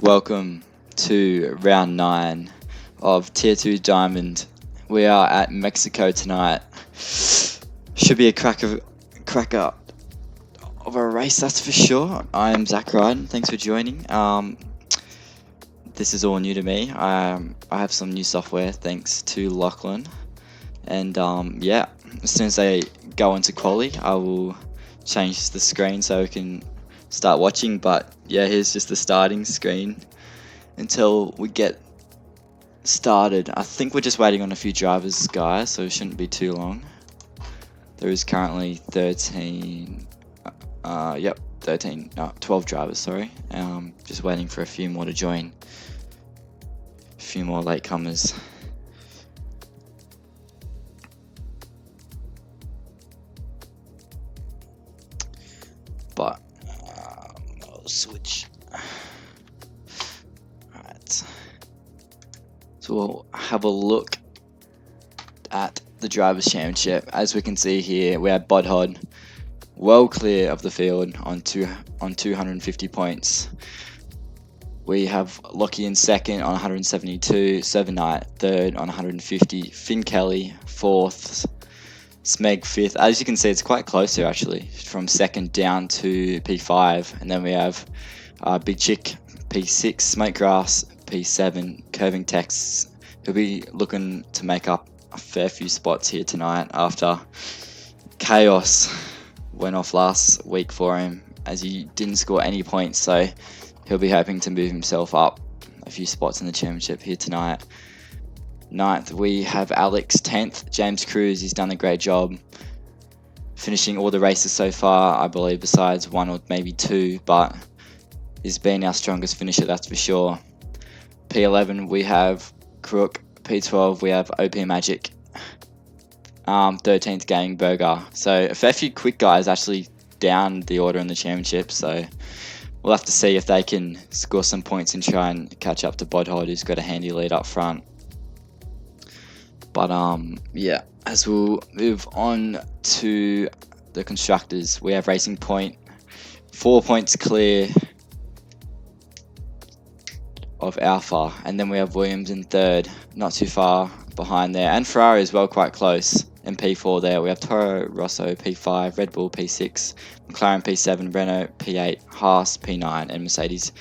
Welcome to round 9 of Tier 2 Diamond. We are at Mexico tonight. Should be a cracker of a race, that's for sure. I am Zach Ryden. Thanks for joining. This is all new to me. I have some new software thanks to Lachlan. And yeah, as soon as I go into quali, I will change the screen so we can start watching. But yeah, here's just the starting screen until we get started. I think we're just waiting on a few drivers, guys, so it shouldn't be too long. There is currently 12 drivers, sorry. Just waiting for a few more to join. A few more latecomers. But I'll switch. Alright. So we'll have a look at the Drivers' Championship. As we can see here, we have Bodhod well clear of the field on 250 points. We have Lockie in second on 172, Servanite third on 150, Finn Kelly fourth, Smeg fifth. As you can see, it's quite close here actually, from second down to P5. And then we have Big Chick P6, Smokegrass P7, Curving Tex. He'll be looking to make up a fair few spots here tonight after Chaos went off last week for him, as he didn't score any points, so he'll be hoping to move himself up a few spots in the championship here tonight. 9th, we have Alex. 10th, James Cruz. He's done a great job finishing all the races so far, I believe, besides one or maybe two, but he's been our strongest finisher, that's for sure. P11, we have Crook. P12, we have OP Magic. 13th, Gaming Burger. So a fair few quick guys actually down the order in the championship, so we'll have to see if they can score some points and try and catch up to Bodhod, who's got a handy lead up front. But yeah, as we'll move on to the constructors, we have Racing Point 4 points clear of Alpha, and then we have Williams in third, not too far behind there, and Ferrari as well, quite close in P4 there. We have Toro Rosso P5, Red Bull P6, McLaren P7, Renault P8, Haas P9, and Mercedes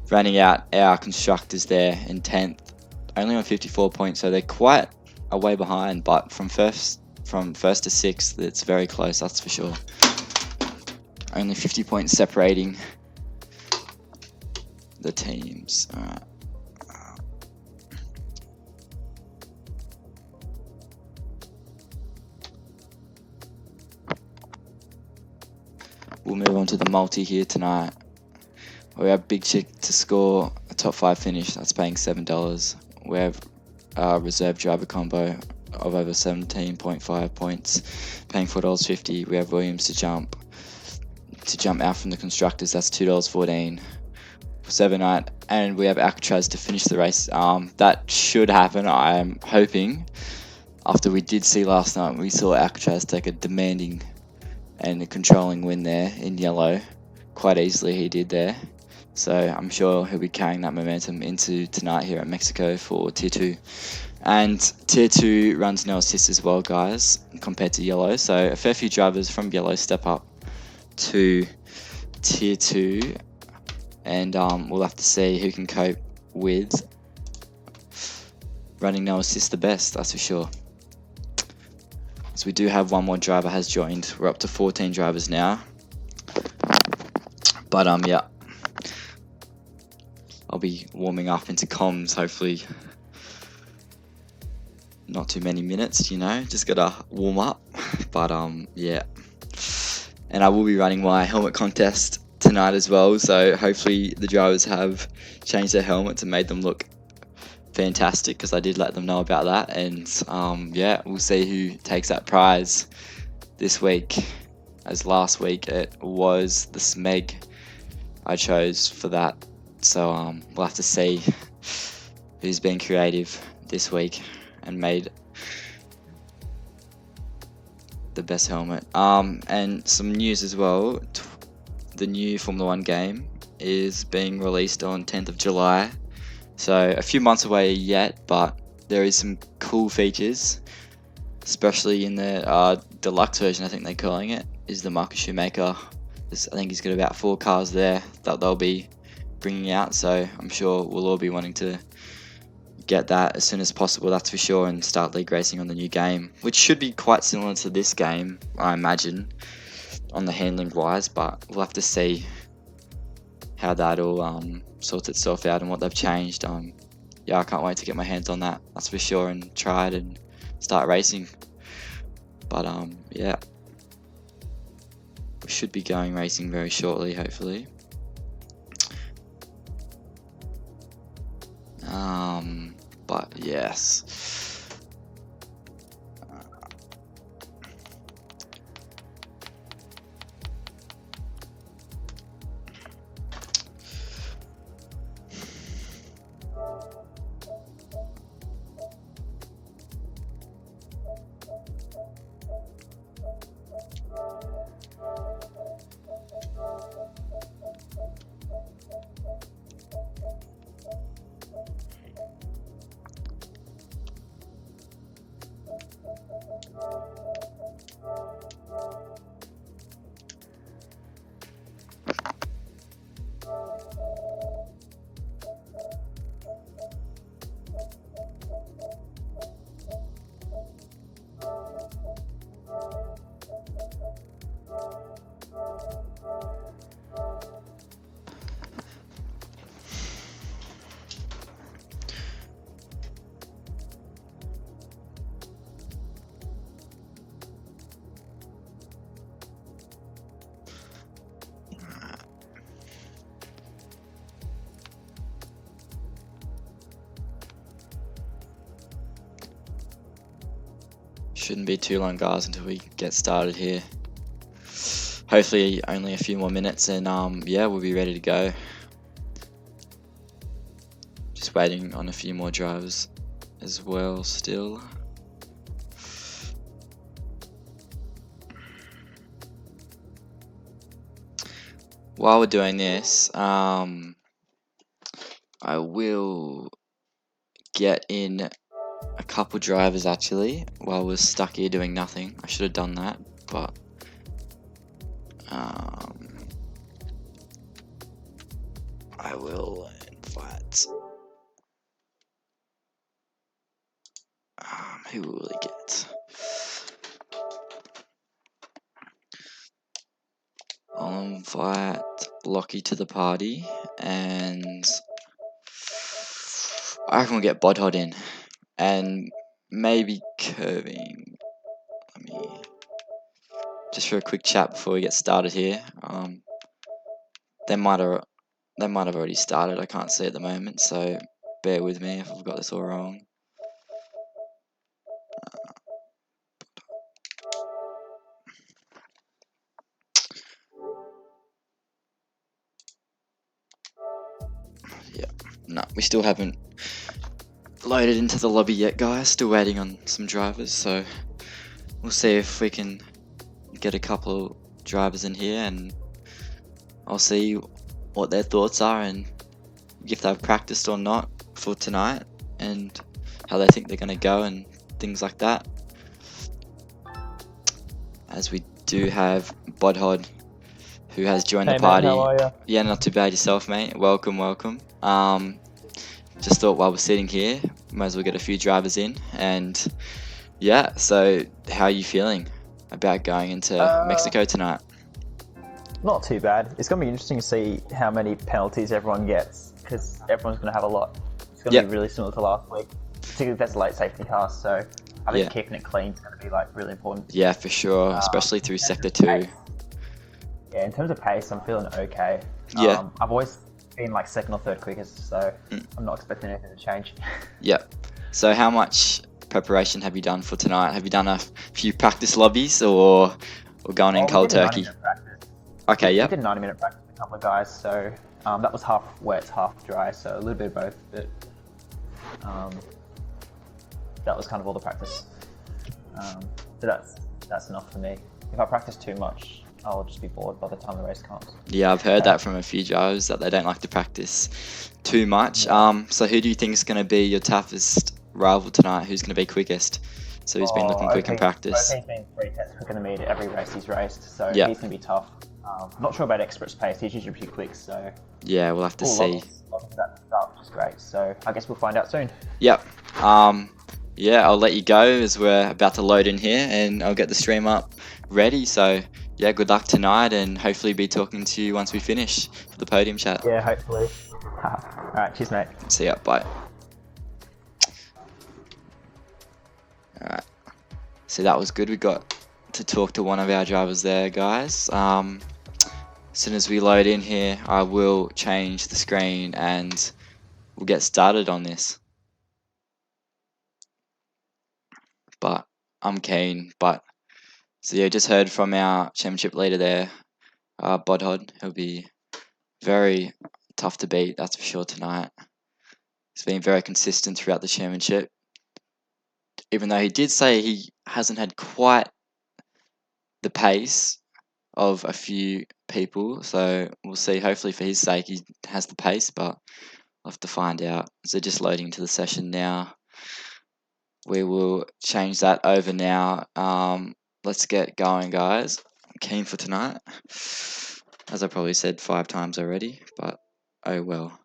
rounding out our constructors there in 10th, only on 54 points, so they're quite a way behind, but from first to sixth, it's very close, that's for sure. Only 50 points separating the teams. Alright. We'll move on to the multi here tonight. We have Big Chick to score a top 5 finish, that's paying $7. We have a reserve driver combo of over 17.5 points, paying $4.50. We have Williams to jump out from the constructors, that's $2.14. 7-9, and we have Alcatraz to finish the race. That should happen, I'm hoping. After we did see last night, we saw Alcatraz take a demanding and a controlling win there in yellow. Quite easily he did there. So I'm sure he'll be carrying that momentum into tonight here at Mexico for Tier 2. And Tier 2 runs no assist as well, guys, compared to yellow. So a fair few drivers from yellow step up to Tier 2. And we'll have to see who can cope with running no assist the best, that's for sure. So we do have one more driver has joined. We're up to 14 drivers now. But yeah, I'll be warming up into comms, hopefully not too many minutes, just gotta warm up. But yeah, and I will be running my helmet contest tonight as well, so hopefully the drivers have changed their helmets and made them look fantastic, because I did let them know about that. And yeah, we'll see who takes that prize this week, as last week it was the Smeg I chose for that. So we'll have to see who's been creative this week and made the best helmet. And some news as well. The new Formula 1 game is being released on 10th of July. So a few months away yet, but there is some cool features, especially in the deluxe version, I think they're calling it, is the Michael Schumacher. I think he's got about 4 cars there that they'll be bringing out, so I'm sure we'll all be wanting to get that as soon as possible, that's for sure, and start league racing on the new game, which should be quite similar to this game, I imagine, on the handling wise, but we'll have to see how that all sorts itself out and what they've changed. Yeah, I can't wait to get my hands on that, that's for sure, and try it and start racing. But yeah, we should be going racing very shortly, hopefully. But yes. Shouldn't be too long, guys, until we get started here. Hopefully only a few more minutes, and yeah, we'll be ready to go. Just waiting on a few more drivers as well still. While we're doing this, I will get in a couple drivers actually while we're stuck here doing nothing. I should have done that, but I will invite who will we get? I'll invite Lockie to the party, and I reckon we'll get Bodhod in, and maybe Curving. Let me just for a quick chat before we get started here. They might have already started. I can't see at the moment, so bear with me if I've got this all wrong. Yeah, no, we still haven't loaded into the lobby yet, guys. Still waiting on some drivers, so we'll see if we can get a couple of drivers in here, and I'll see what their thoughts are and if they've practiced or not for tonight, and how they think they're going to go and things like that. As we do have Bodhod, who has joined the party. Mate, how are you? Yeah, not too bad yourself, mate. Welcome. Just thought while we're sitting here, might as well get a few drivers in. And yeah, so how are you feeling about going into Mexico tonight? Not too bad. It's going to be interesting to see how many penalties everyone gets, because everyone's going to have a lot. It's going to be really similar to last week, particularly if there's a late safety car. So I think keeping it clean is going to be like really important. Yeah, for sure, especially through Sector 2. Yeah, in terms of pace, I'm feeling okay. Yeah. I've always been like second or third quickest, so I'm not expecting anything to change. Yeah. So how much preparation have you done for tonight? Have you done a few practice lobbies or going in cold turkey? Okay, yeah. We did 90-minute practice with a couple of guys, so that was half wet, half dry, so a little bit of both, but that was kind of all the practice. So that's enough for me. If I practice too much, I'll just be bored by the time the race comes. Yeah, I've heard that from a few drivers that they don't like to practice too much. Yeah. So who do you think is going to be your toughest rival tonight? Who's going to be quickest? So who's been looking quick in practice? OP's been 3 tenths quicker than me at every race he's raced, so Yeah. he's going to be tough. Not sure about Expert's pace, he's usually pretty quick, so... Yeah, we'll have to see. Lots of that stuff, which is great, so I guess we'll find out soon. Yep. Yeah, I'll let you go as we're about to load in here, and I'll get the stream up ready. So, yeah, good luck tonight, and hopefully be talking to you once we finish for the podium chat. Yeah, hopefully. Alright, cheers, mate. See ya, bye. Alright, so that was good. We got to talk to one of our drivers there, guys. As soon as we load in here, I will change the screen and we'll get started on this. But I'm keen. So yeah, just heard from our championship leader there, Bodhod. He'll be very tough to beat, that's for sure tonight. He's been very consistent throughout the championship, even though he did say he hasn't had quite the pace of a few people. So we'll see. Hopefully for his sake he has the pace, but we'll have to find out. So just loading into the session now. We will change that over now. Let's get going, guys. I'm keen for tonight, as I probably said 5 times already, but oh well.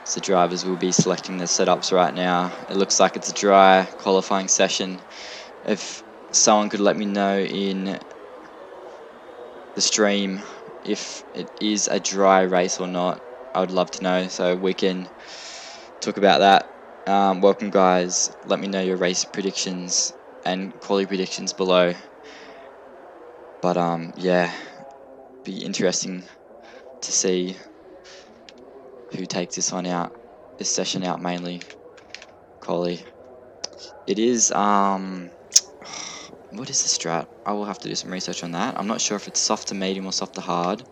So drivers will be selecting their setups right now. It looks like it's a dry qualifying session. If someone could let me know in the stream if it is a dry race or not, I would love to know so we can talk about that. Welcome, guys. Let me know your race predictions and quality predictions below. But yeah, be interesting to see who takes this one out, this session out mainly. Quali. It is what is the strat? I will have to do some research on that. I'm not sure if it's soft to medium or soft to hard,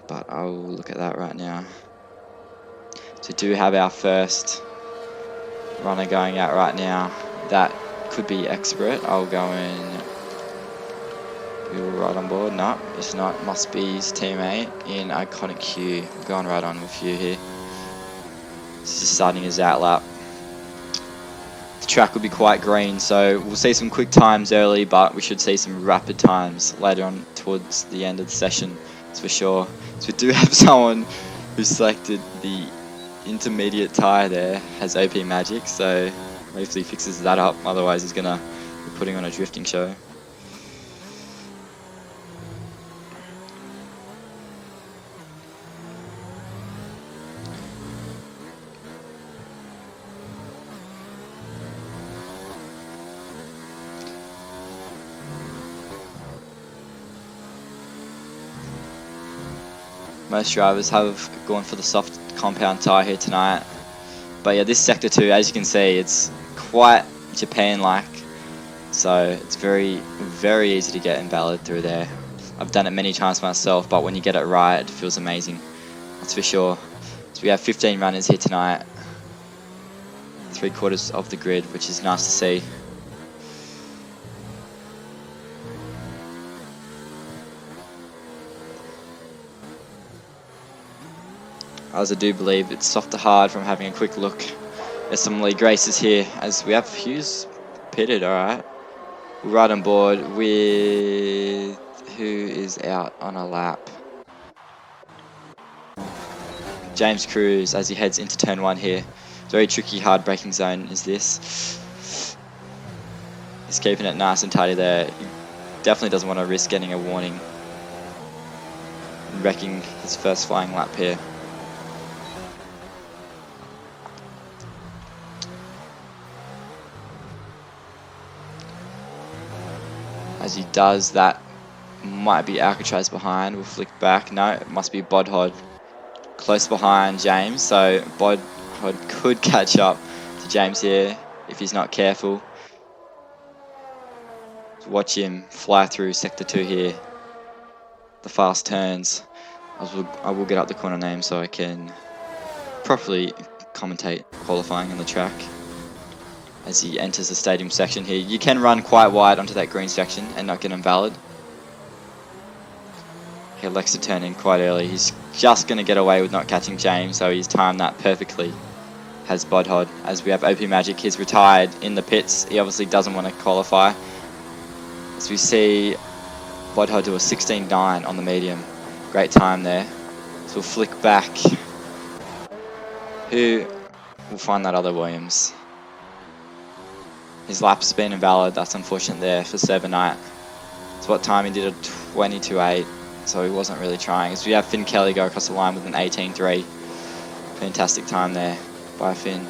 but I will look at that right now. So we do have our first runner going out right now. That could be expert. I'll go in. We will right on board. No, it's not. Must be his teammate in Iconic Q. I'm going right on with you here. This is starting his out lap. The track will be quite green, so we'll see some quick times early, but we should see some rapid times later on towards the end of the session. That's for sure. So we do have someone who selected the intermediate tyre there, has OP magic, so hopefully he fixes that up, otherwise he's gonna be putting on a drifting show. Most drivers have gone for the soft compound tyre here tonight. But yeah, this Sector 2, as you can see, it's quite Japan-like. So it's very, very easy to get invalid through there. I've done it many times myself, but when you get it right, it feels amazing. That's for sure. So we have 15 runners here tonight. 3/4 of the grid, which is nice to see. As I do believe it's soft to hard from having a quick look at some league races here, as we have Hughes pitted. Alright, we're right on board with who is out on a lap. James Cruz as he heads into turn 1 here. Very tricky hard braking zone is this. He's keeping it nice and tidy there. He definitely doesn't want to risk getting a warning and wrecking his first flying lap here. As he does that, might be Alcatraz behind. We'll flick back. No, it must be Bodhod close behind James. So Bodhod could catch up to James here if he's not careful. Watch him fly through Sector 2 here. The fast turns. I will get up the corner name so I can properly commentate qualifying on the track. as he enters the stadium section here. You can run quite wide onto that green section and not get invalid. He elects to turn in quite early. He's just going to get away with not catching James, so he's timed that perfectly. Has Bodhod. As we have OP Magic, he's retired in the pits. He obviously doesn't want to qualify. As we see Bodhod do a 16.9 on the medium. Great time there. So we'll flick back. Who will find that other Williams? His lap's been invalid. That's unfortunate there for Servanite. So what time he did a 22.8. So he wasn't really trying. As we have Finn Kelly go across the line with an 18.3. Fantastic time there by Finn.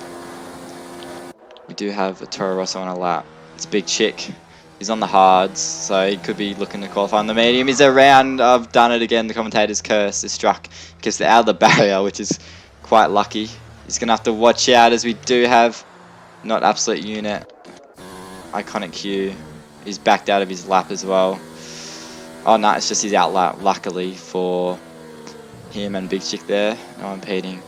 We do have a Toro Rosso on a lap. It's Big Chick. He's on the hards, so he could be looking to qualify on the medium. He's around. I've done it again. The commentator's curse is struck because they're out of the barrier, which is quite lucky. He's going to have to watch out as we do have not Absolute Unit. Iconic Q. He's backed out of his lap as well. Oh no, it's just his out lap, luckily for him and Big Chick there. No impeding.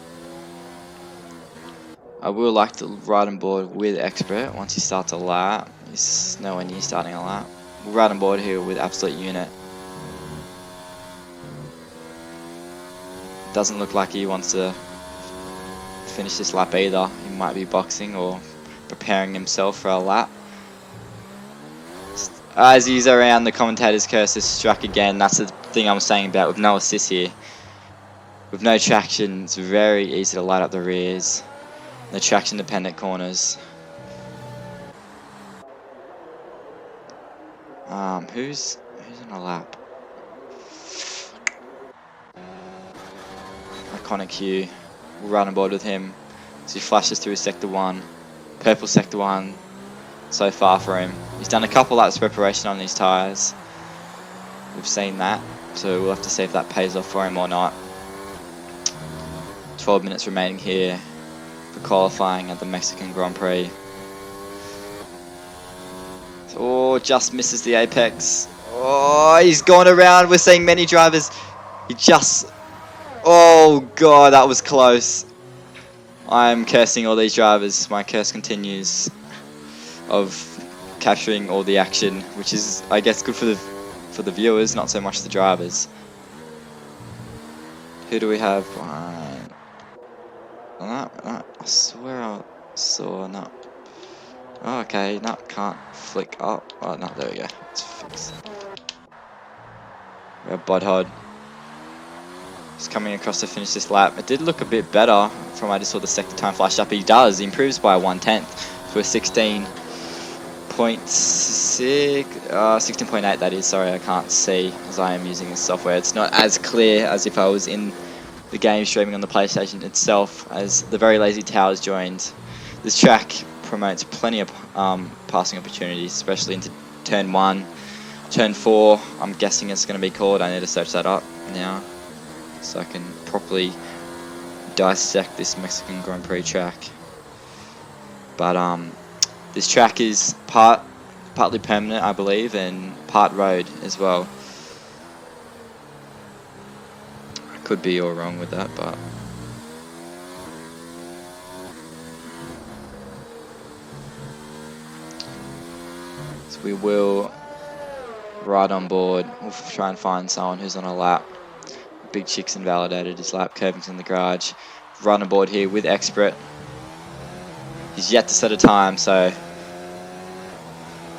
I will like to ride on board with Expert once he starts a lap. He's nowhere near starting a lap. We'll ride on board here with Absolute Unit. Doesn't look like he wants to finish this lap either. He might be boxing or preparing himself for a lap. As he's around, the commentator's curse is struck again. That's the thing I'm saying about with no assist here. With no traction, it's very easy to light up the rears. The traction dependent corners. Who's on a lap? Iconic Q. We'll run on board with him. So he flashes through sector 1. Purple sector 1 so far for him. He's done a couple laps preparation on his tyres. We've seen that. So we'll have to see if that pays off for him or not. 12 minutes remaining here for qualifying at the Mexican Grand Prix. Oh, just misses the apex. Oh, he's gone around. We're seeing many drivers. He just... Oh, God, that was close. I'm cursing all these drivers. My curse continues of capturing all the action, which is, I guess, good for the viewers, not so much the drivers. Who do we have? I swear I saw... No. Oh, okay, no, can't flick up. Oh, no, there we go. It's fixed. We have Bodhod. He's coming across to finish this lap. It did look a bit better from I just saw the sector time flash up. He does. He improves by 1/10 to a 16.6, 16.8 that is. Sorry, I can't see as I am using this software. It's not as clear as if I was in the game streaming on the PlayStation itself, as the Very Lazy Towers joined. This track promotes plenty of passing opportunities, especially into turn 1, turn 4. I'm guessing it's going to be called. I need to search that up now so I can properly dissect this Mexican Grand Prix track. But this track is partly permanent, I believe, and part road as well. I could be all wrong with that, but so we will ride on board. We'll try and find someone who's on a lap. Big Chick's invalidated his lap. Curving's in the garage. Run on board here with Expert. He's yet to set a time, so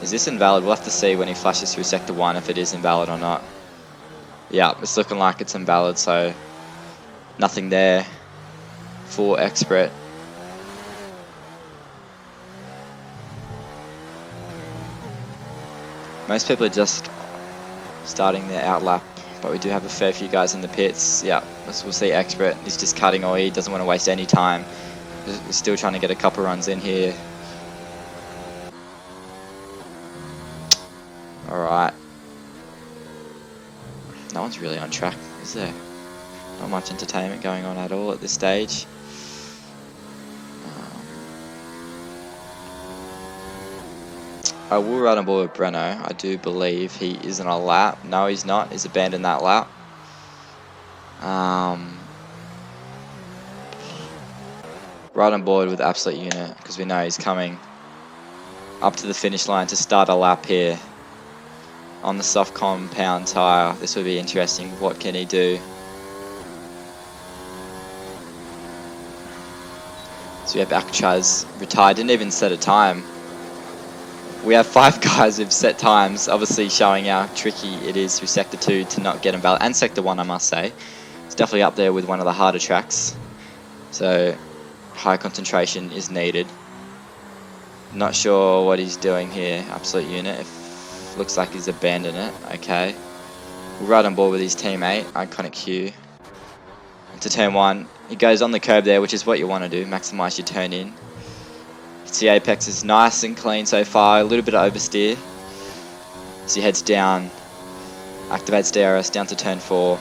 is this invalid? We'll have to see when he flashes through sector 1 if it is invalid or not. Yeah, it's looking like it's invalid, so nothing there for Expert. Most people are just starting their out lap, but we do have a fair few guys in the pits. Yeah, we'll see Expert. He's just cutting oil. He doesn't want to waste any time. We're still trying to get a couple runs in here. Alright. No one's really on track, is there? Not much entertainment going on at all at this stage. I will run on board with Breno. I do believe he is on a lap. No, he's not. He's abandoned that lap. Right on board with Absolute Unit because we know he's coming up to the finish line to start a lap here on the soft compound tyre. This would be interesting. What can he do? So we have Alcatraz retired, didn't even set a time. We have 5 guys who've set times, obviously showing how tricky it is through Sector 2 to not get invalid, and Sector 1 I must say. It's definitely up there with one of the harder tracks, so high concentration is needed. Not sure what he's doing here, Absolute Unit. Looks like he's abandoned it. Okay, we're right on board with his teammate, Iconic Q. Into turn 1, he goes on the curb there, which is what you want to do, maximise your turn in. The apex is nice and clean so far, a little bit of oversteer. As he heads down, activates DRS down to turn 4.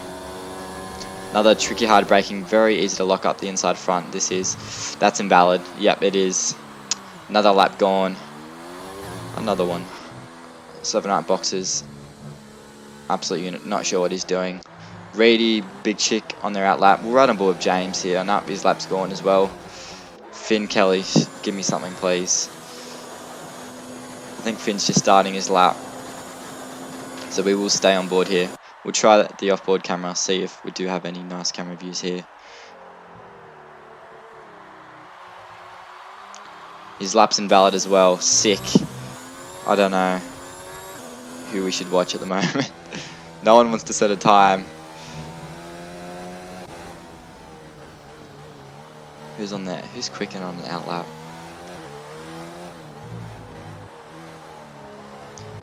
Another tricky hard braking, very easy to lock up the inside front. That's invalid. Yep, it is. Another lap gone. Another one. 7-8 boxes. Absolute Unit, not sure what he's doing. Reedy, Big Chick on their out lap. We're right on board with James here. Nope, his lap's gone as well. Finn Kelly, give me something please. I think Finn's just starting his lap. So we will stay on board here. We'll try the off-board camera, see if we do have any nice camera views here. His lap's invalid as well. Sick. I don't know who we should watch at the moment. No one wants to set a time. Who's on there? Who's quick and on the out lap?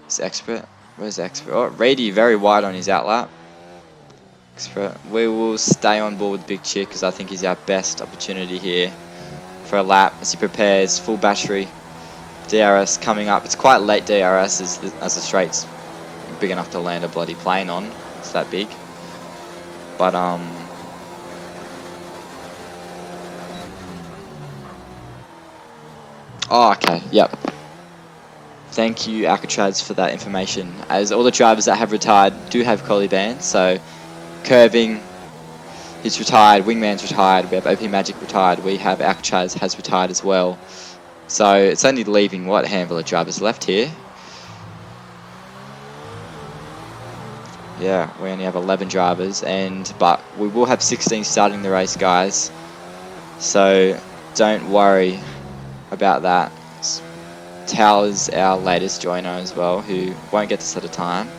It's Expert. Where's Expert? Oh, Reedy very wide on his out lap. Expert. We will stay on board with Big Chick because I think he's our best opportunity here for a lap as he prepares full battery. DRS coming up. It's quite late DRS as the straight's big enough to land a bloody plane on. It's that big. But oh, okay, yep. Thank you, Alcatraz, for that information. As all the drivers that have retired do have collie bands, so Curving, he's retired, Wingman's retired, we have OP Magic retired, we have Alcatraz has retired as well. So it's only leaving, what, a handful of drivers left here. Yeah, we only have 11 drivers, but we will have 16 starting the race, guys. So don't worry about that. Tower's our latest joiner as well, who won't get to set a time.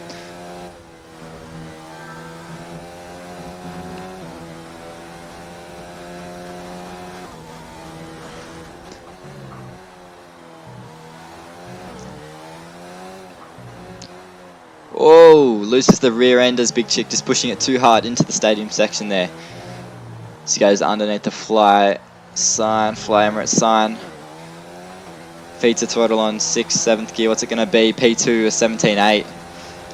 Oh, loses the rear end as Big Chick, just pushing it too hard into the stadium section there. So he goes underneath the fly Emirates sign. Feeds the throttle on 6th, 7th gear. What's it going to be? P2, a 17.8.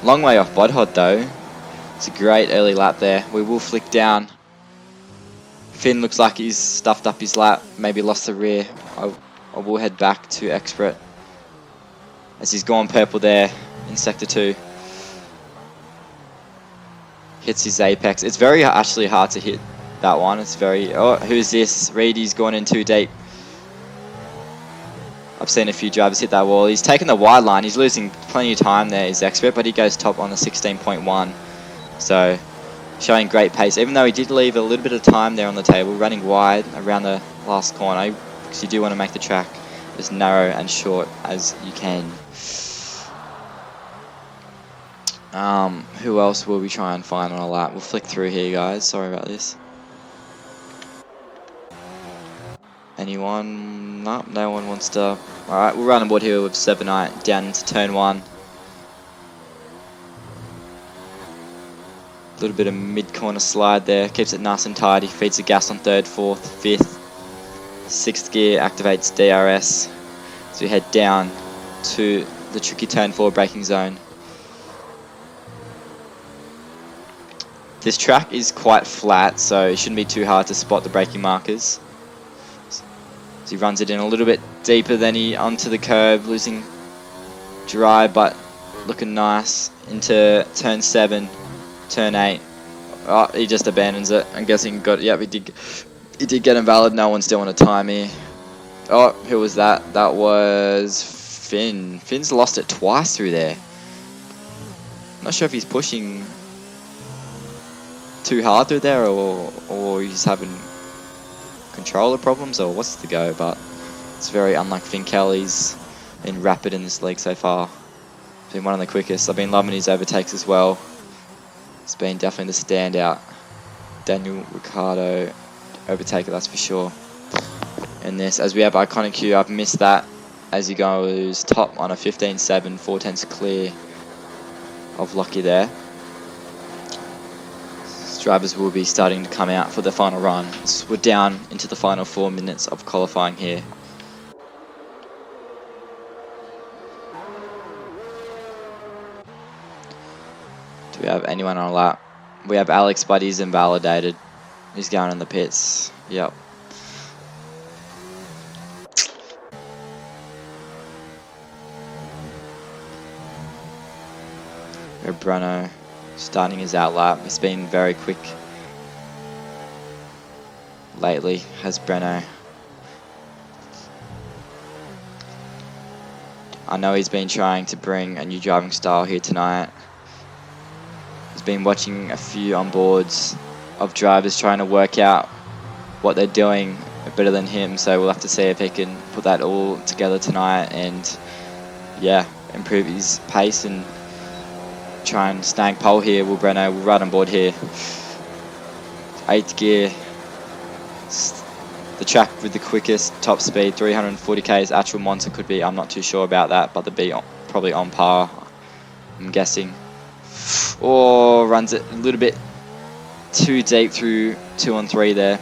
Long way off Bodhod though. It's a great early lap there. We will flick down. Finn looks like he's stuffed up his lap. Maybe lost the rear. I will head back to Expert as he's gone purple there in Sector 2. Hits his apex. It's very actually hard to hit that one. It's very... Oh, who's this? Reedy's gone in too deep. I've seen a few drivers hit that wall. He's taken the wide line. He's losing plenty of time there, is Expert, but he goes top on the 16.1. So, showing great pace. Even though he did leave a little bit of time there on the table, running wide around the last corner, because you do want to make the track as narrow and short as you can. Who else will we try and find on a lap? We'll flick through here, guys. Sorry about this. Anyone? Nope, no one wants to. Alright, we'll run on board here with 7-8 down into turn 1. A little bit of mid-corner slide there. Keeps it nice and tidy. Feeds the gas on 3rd, 4th, 5th. 6th gear activates DRS. So we head down to the tricky turn 4 braking zone. This track is quite flat, so it shouldn't be too hard to spot the braking markers. So he runs it in a little bit deeper than he onto the curb, losing dry, but looking nice into turn 7, turn 8. Oh, he just abandons it. I'm guessing yep, he did get invalid. No one's doing a time here. Oh, who was that? That was Finn's lost it twice through there. Not sure if he's pushing too hard through there, or he's having controller problems, or what's the go, but it's very unlike Finn Kelly's been rapid in this league so far. He's been one of the quickest. I've been loving his overtakes as well. It's been definitely the standout. Daniel Ricciardo overtaker, that's for sure. And this, as we have Iconic Q, I've missed that as he goes top on a 15.7, 4/10 clear of Lucky there. Drivers will be starting to come out for the final run. So we're down into the final 4 minutes of qualifying here. Do we have anyone on a lap? We have Alex, but he's invalidated. He's going in the pits. Yep. We have Bruno starting his out lap. He's been very quick lately, has Breno. I know he's been trying to bring a new driving style here tonight. He's been watching a few onboards of drivers trying to work out what they're doing better than him, so we'll have to see if he can put that all together tonight and, yeah, improve his pace and try and snag pole here. Will Breno will ride on board here. 8th gear. The track with the quickest top speed, 340 k's. Actual Monza could be, I'm not too sure about that, but they'll be probably on par, I'm guessing. Or runs it a little bit too deep through 2 on 3 there.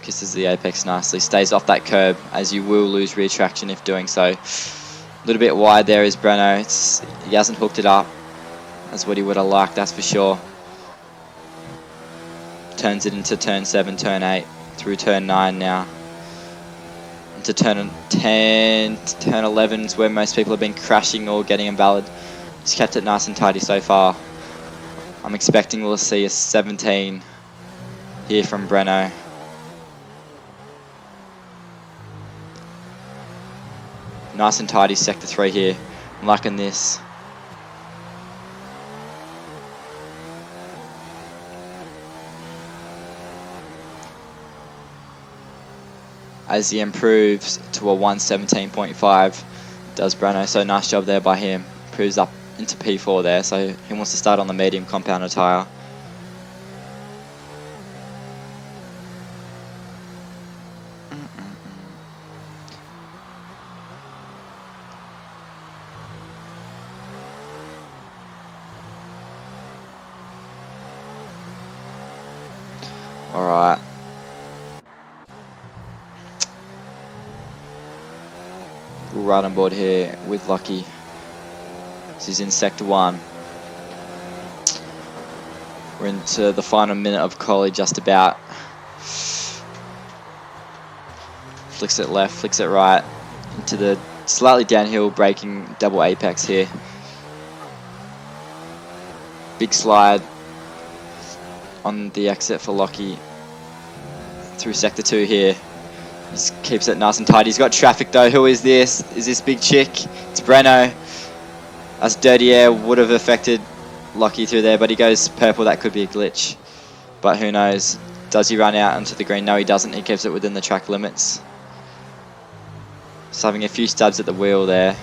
Kisses the apex nicely, stays off that curb, as you will lose rear traction if doing so. A little bit wide there is Breno. He hasn't hooked it up as what he would have liked, that's for sure. Turns it into turn 7, turn 8, through turn 9 now. Into turn 10, turn 11 is where most people have been crashing or getting invalid. He's kept it nice and tidy so far. I'm expecting we'll see a 17 here from Breno. Nice and tidy sector 3 here. I'm liking this. As he improves to a 117.5, does Breno, so nice job there by him. Improves up into P4 there, so he wants to start on the medium compounder tyre. Alright. We'll ride on board here with Lucky. This is in sector 1. We're into the final minute of quali just about. Flicks it left, flicks it right. Into the slightly downhill braking double apex here. Big slide on the exit for Lockie through sector 2 here. He keeps it nice and tight. He's got traffic though. Who is this? Is this big chick? It's Breno. As dirty air would have affected Lockie through there, but he goes purple. That could be a glitch, but who knows? Does he run out into the green? No, he doesn't. He keeps it within the track limits. Just having a few stabs at the wheel there.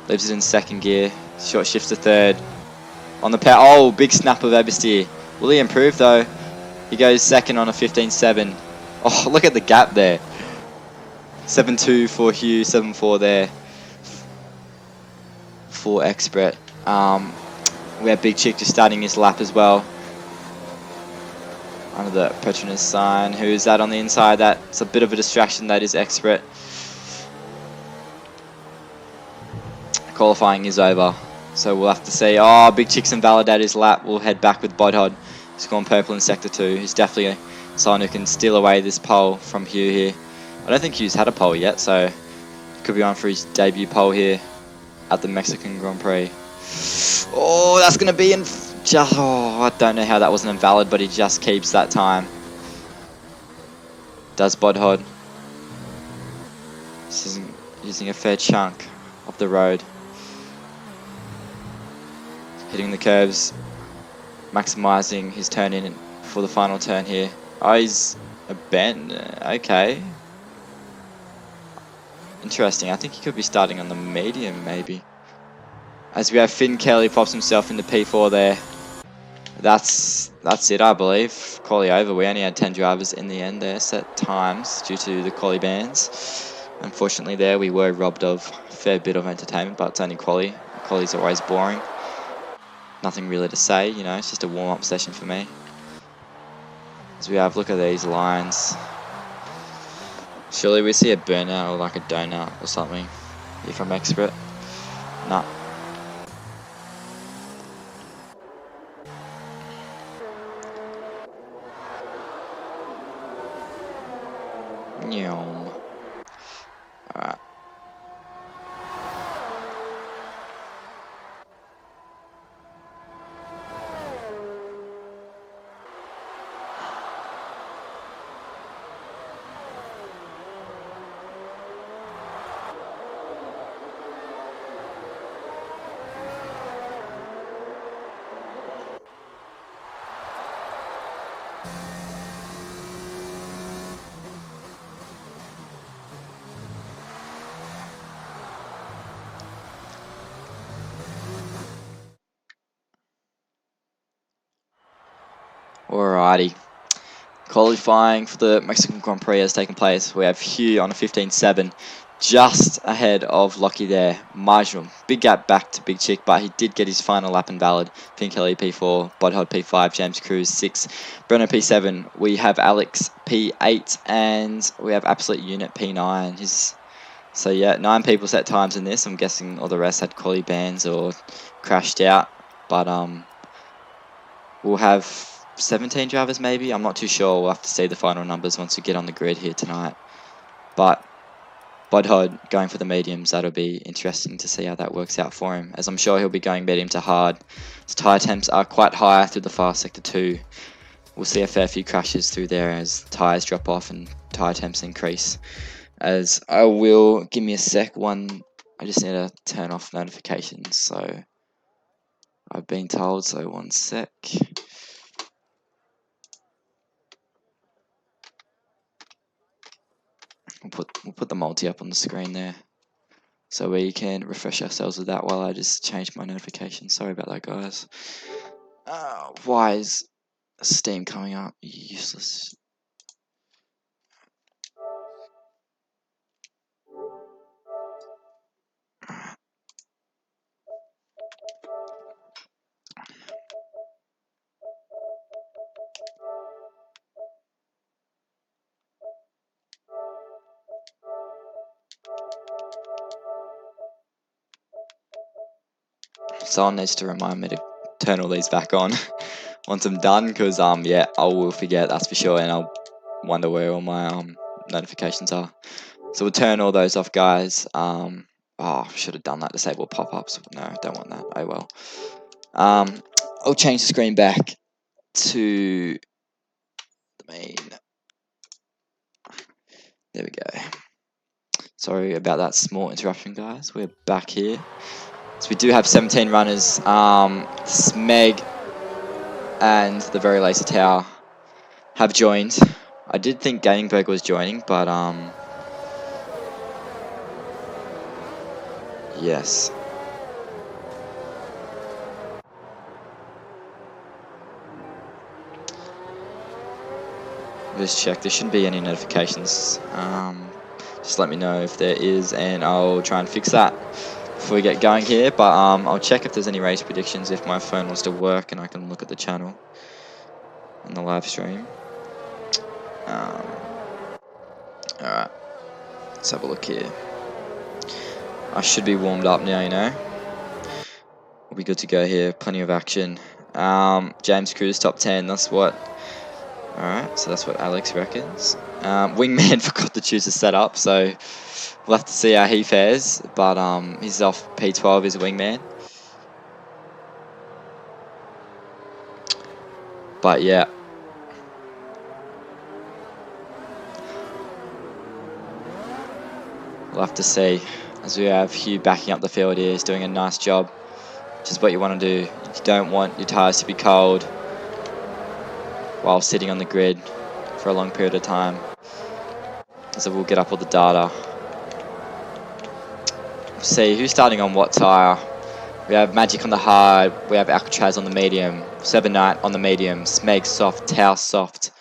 Leaves it in second gear. Short shifts to third. On the power. Oh, big snap of oversteer. Will he improve though? He goes second on a 15.7. Oh, look at the gap there. 7.2 for Hugh, 7.4 there for Expert. We have Big Chick just starting his lap as well. Under the Petronas sign. Who is that on the inside? That's a bit of a distraction. That is Expert. Qualifying is over. So we'll have to see. Oh, Big Chick's invalidated his lap. We'll head back with Bodhod. He's gone purple in sector 2. He's definitely someone who can steal away this pole from Hugh here. I don't think Hugh's had a pole yet, so he could be on for his debut pole here at the Mexican Grand Prix. Oh, that's going to be in... I don't know how that wasn't invalid, but he just keeps that time. Does Bodhod. This is using a fair chunk of the road. Hitting the curves. Maximising his turn in for the final turn here. Oh, he's a bend. Okay. Interesting. I think he could be starting on the medium, maybe. As we have Finn Kelly pops himself into P4 there. That's it, I believe. Quali over. We only had 10 drivers in the end there, set times due to the quali bans. Unfortunately, there we were robbed of a fair bit of entertainment, but it's only quali. Quali's always boring. Nothing really to say, you know. It's just a warm-up session for me. As we have, look at these lines. Surely we see a burnout or like a donut or something. If I'm expert. Nah. Nyom. Alright. Alrighty. Qualifying for the Mexican Grand Prix has taken place. We have Hugh on a 15.7, just ahead of Lockie there. Marginal. Big gap back to Big Chick, but he did get his final lap invalid. Finn Kelly P4, Bodhod P5, James Cruz 6, Brenner P7. We have Alex P8, and we have Absolute Unit P9. So yeah, 9 people set times in this. I'm guessing all the rest had quali bans or crashed out. But we'll have 17 drivers maybe. I'm not too sure. We'll have to see the final numbers once we get on the grid here tonight. But Bodhod going for the mediums, that'll be interesting to see how that works out for him, as I'm sure he'll be going medium to hard. His tyre temps are quite high through the fast sector 2. We'll see a fair few crashes through there as tyres drop off and tyre temps increase. As I will, give me a sec, I just need to turn off notifications, so I've been told, so one sec. We'll put the multi up on the screen there, so we can refresh ourselves with that while I just change my notifications. Sorry about that, guys. Why is Steam coming up? Useless. Someone needs to remind me to turn all these back on once I'm done, because yeah, I will forget, that's for sure, and I'll wonder where all my notifications are. So we'll turn all those off, guys. I should have done that. Disable pop-ups. No, don't want that. Oh well. I'll change the screen back to the main. There we go. Sorry about that small interruption, guys. We're back here. So we do have 17 runners. Smeg and the Very Laser Tower have joined. I did think Gainberg was joining, but yes. Just check. There shouldn't be any notifications. Just let me know if there is, and I'll try and fix that before we get going here. But I'll check if there's any race predictions if my phone wants to work and I can look at the channel on the live stream. Alright, let's have a look here. I should be warmed up now, you know. We'll be good to go here. Plenty of action. James Cruz top 10. That's what. Alright, so that's what Alex reckons. Wingman forgot to choose a setup, so we'll have to see how he fares. But he's off P12 as a Wingman. But yeah. We'll have to see. As we have Hugh backing up the field here, he's doing a nice job. Which is what you want to do. You don't want your tyres to be cold while sitting on the grid for a long period of time. So we'll get up all the data. See who's starting on what tyre. We have Magic on the hard, we have Alcatraz on the medium, Sebenite on the medium, Smeg soft, Tau soft.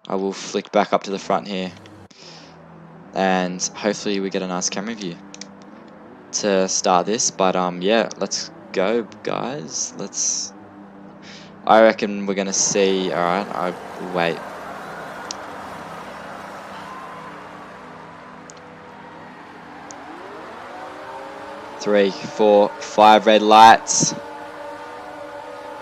I will flick back up to the front here. And hopefully we get a nice camera view to start this. But yeah, let's go, guys. I reckon we're gonna see. All right, I wait. Three, 4, 5 red lights.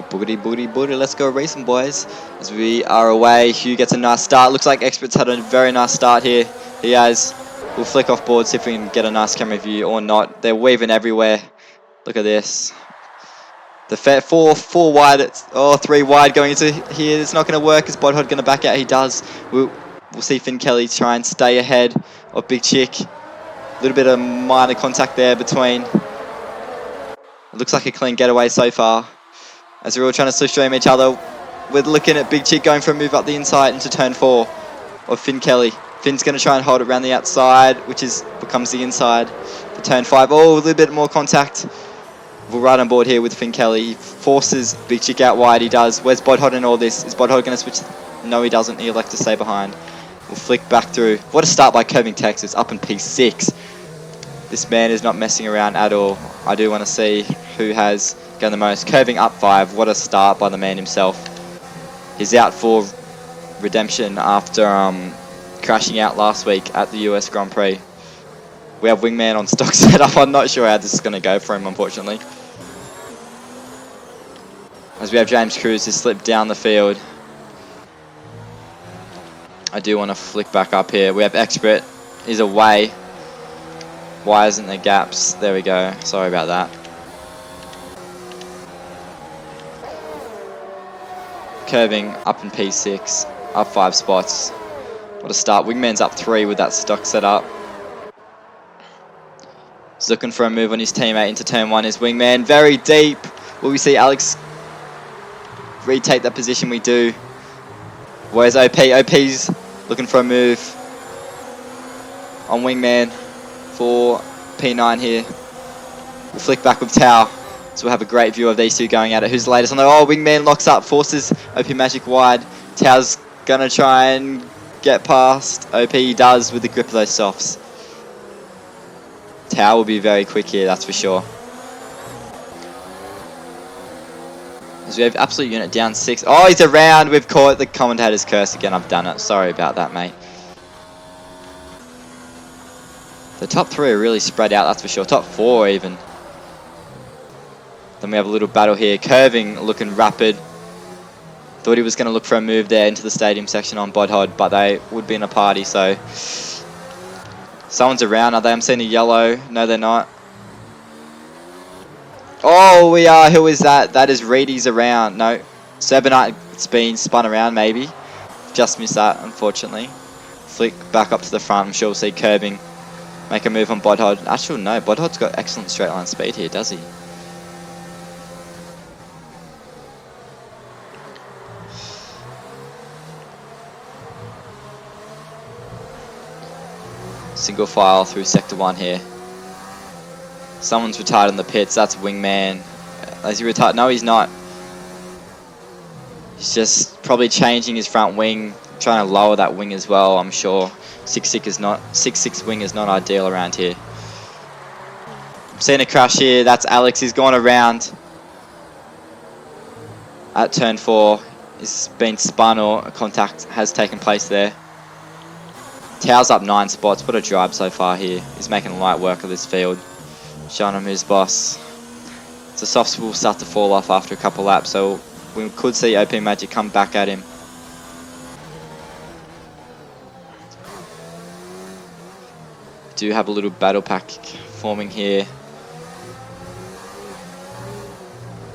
Boogity, boogity, boogity. Let's go racing, boys. As we are away, Hugh gets a nice start. Looks like Experts had a very nice start here. He has. We'll flick off board, see if we can get a nice camera view or not. They're weaving everywhere. Look at this. The four wide. Oh, 3 wide going into here. It's not going to work. Is Bodhod going to back out? He does. We'll see Finn Kelly try and stay ahead of Big Chick. A little bit of minor contact there between. It looks like a clean getaway so far. As we're all trying to slipstream each other. We're looking at Big Chick going for a move up the inside into turn 4 of Finn Kelly. Finn's going to try and hold it around the outside, which becomes the inside for turn 5. Oh, a little bit more contact. We're right on board here with Finn Kelly. He forces Big Chick out wide. He does. Where's Bodhod in all this? Is Bodhod going to switch? No, he doesn't. He elects to stay behind. We'll flick back through. What a start by Curving Texas. Up in P6. This man is not messing around at all. I do want to see who has gone the most. Curving up 5. What a start by the man himself. He's out for redemption after crashing out last week at the US Grand Prix. We have Wingman on stock setup. I'm not sure how this is going to go for him, unfortunately. As we have James Cruz who slipped down the field. I do want to flick back up here. We have Expert. He's away. Why isn't there gaps? There we go. Sorry about that. Curving up in P6. Up 5 spots. What a start. Wingman's up 3 with that stock set up. He's looking for a move on his teammate into turn 1. Is Wingman very deep. Will we see Alex retake that position? We do. Where's OP? OP's looking for a move on Wingman for P9 here. We'll flick back with Tau. So we'll have a great view of these two going at it. Who's the latest on there? Oh, Wingman locks up, forces OP Magic wide. Tau's going to try and get past. OP does with the grip of those softs. Tau will be very quick here, that's for sure. As we have Absolute Unit down 6. Oh, he's around. We've caught the commentator's curse again. I've done it. Sorry about that, mate. The top 3 are really spread out, that's for sure. Top 4 even. Then we have a little battle here. Curving, looking rapid. Thought he was going to look for a move there into the stadium section on Bodhod, but they would be in a party, so... Someone's around, are they? I'm seeing a yellow. No, they're not. Oh, we are. Who is that? That is Reedy's around. No. Sebenite's been spun around, maybe. Just missed that, unfortunately. Flick back up to the front. I'm sure we'll see Curbing make a move on Bodhod. Actually, no. Bodhod's got excellent straight line speed here, does he? Single file through Sector 1 here. Someone's retired in the pits. That's Wingman. Is he retired? No, he's not. He's just probably changing his front wing, trying to lower that wing as well, I'm sure. 6.6 wing is not ideal around here. I'm seeing a crash here. That's Alex. He's gone around at turn 4. He's been spun or a contact has taken place there. Tau's up 9 spots. What a drive so far here. He's making light work of this field. Showing him who's boss. The softs will start to fall off after a couple laps, so we could see OP Magic come back at him. Do have a little battle pack forming here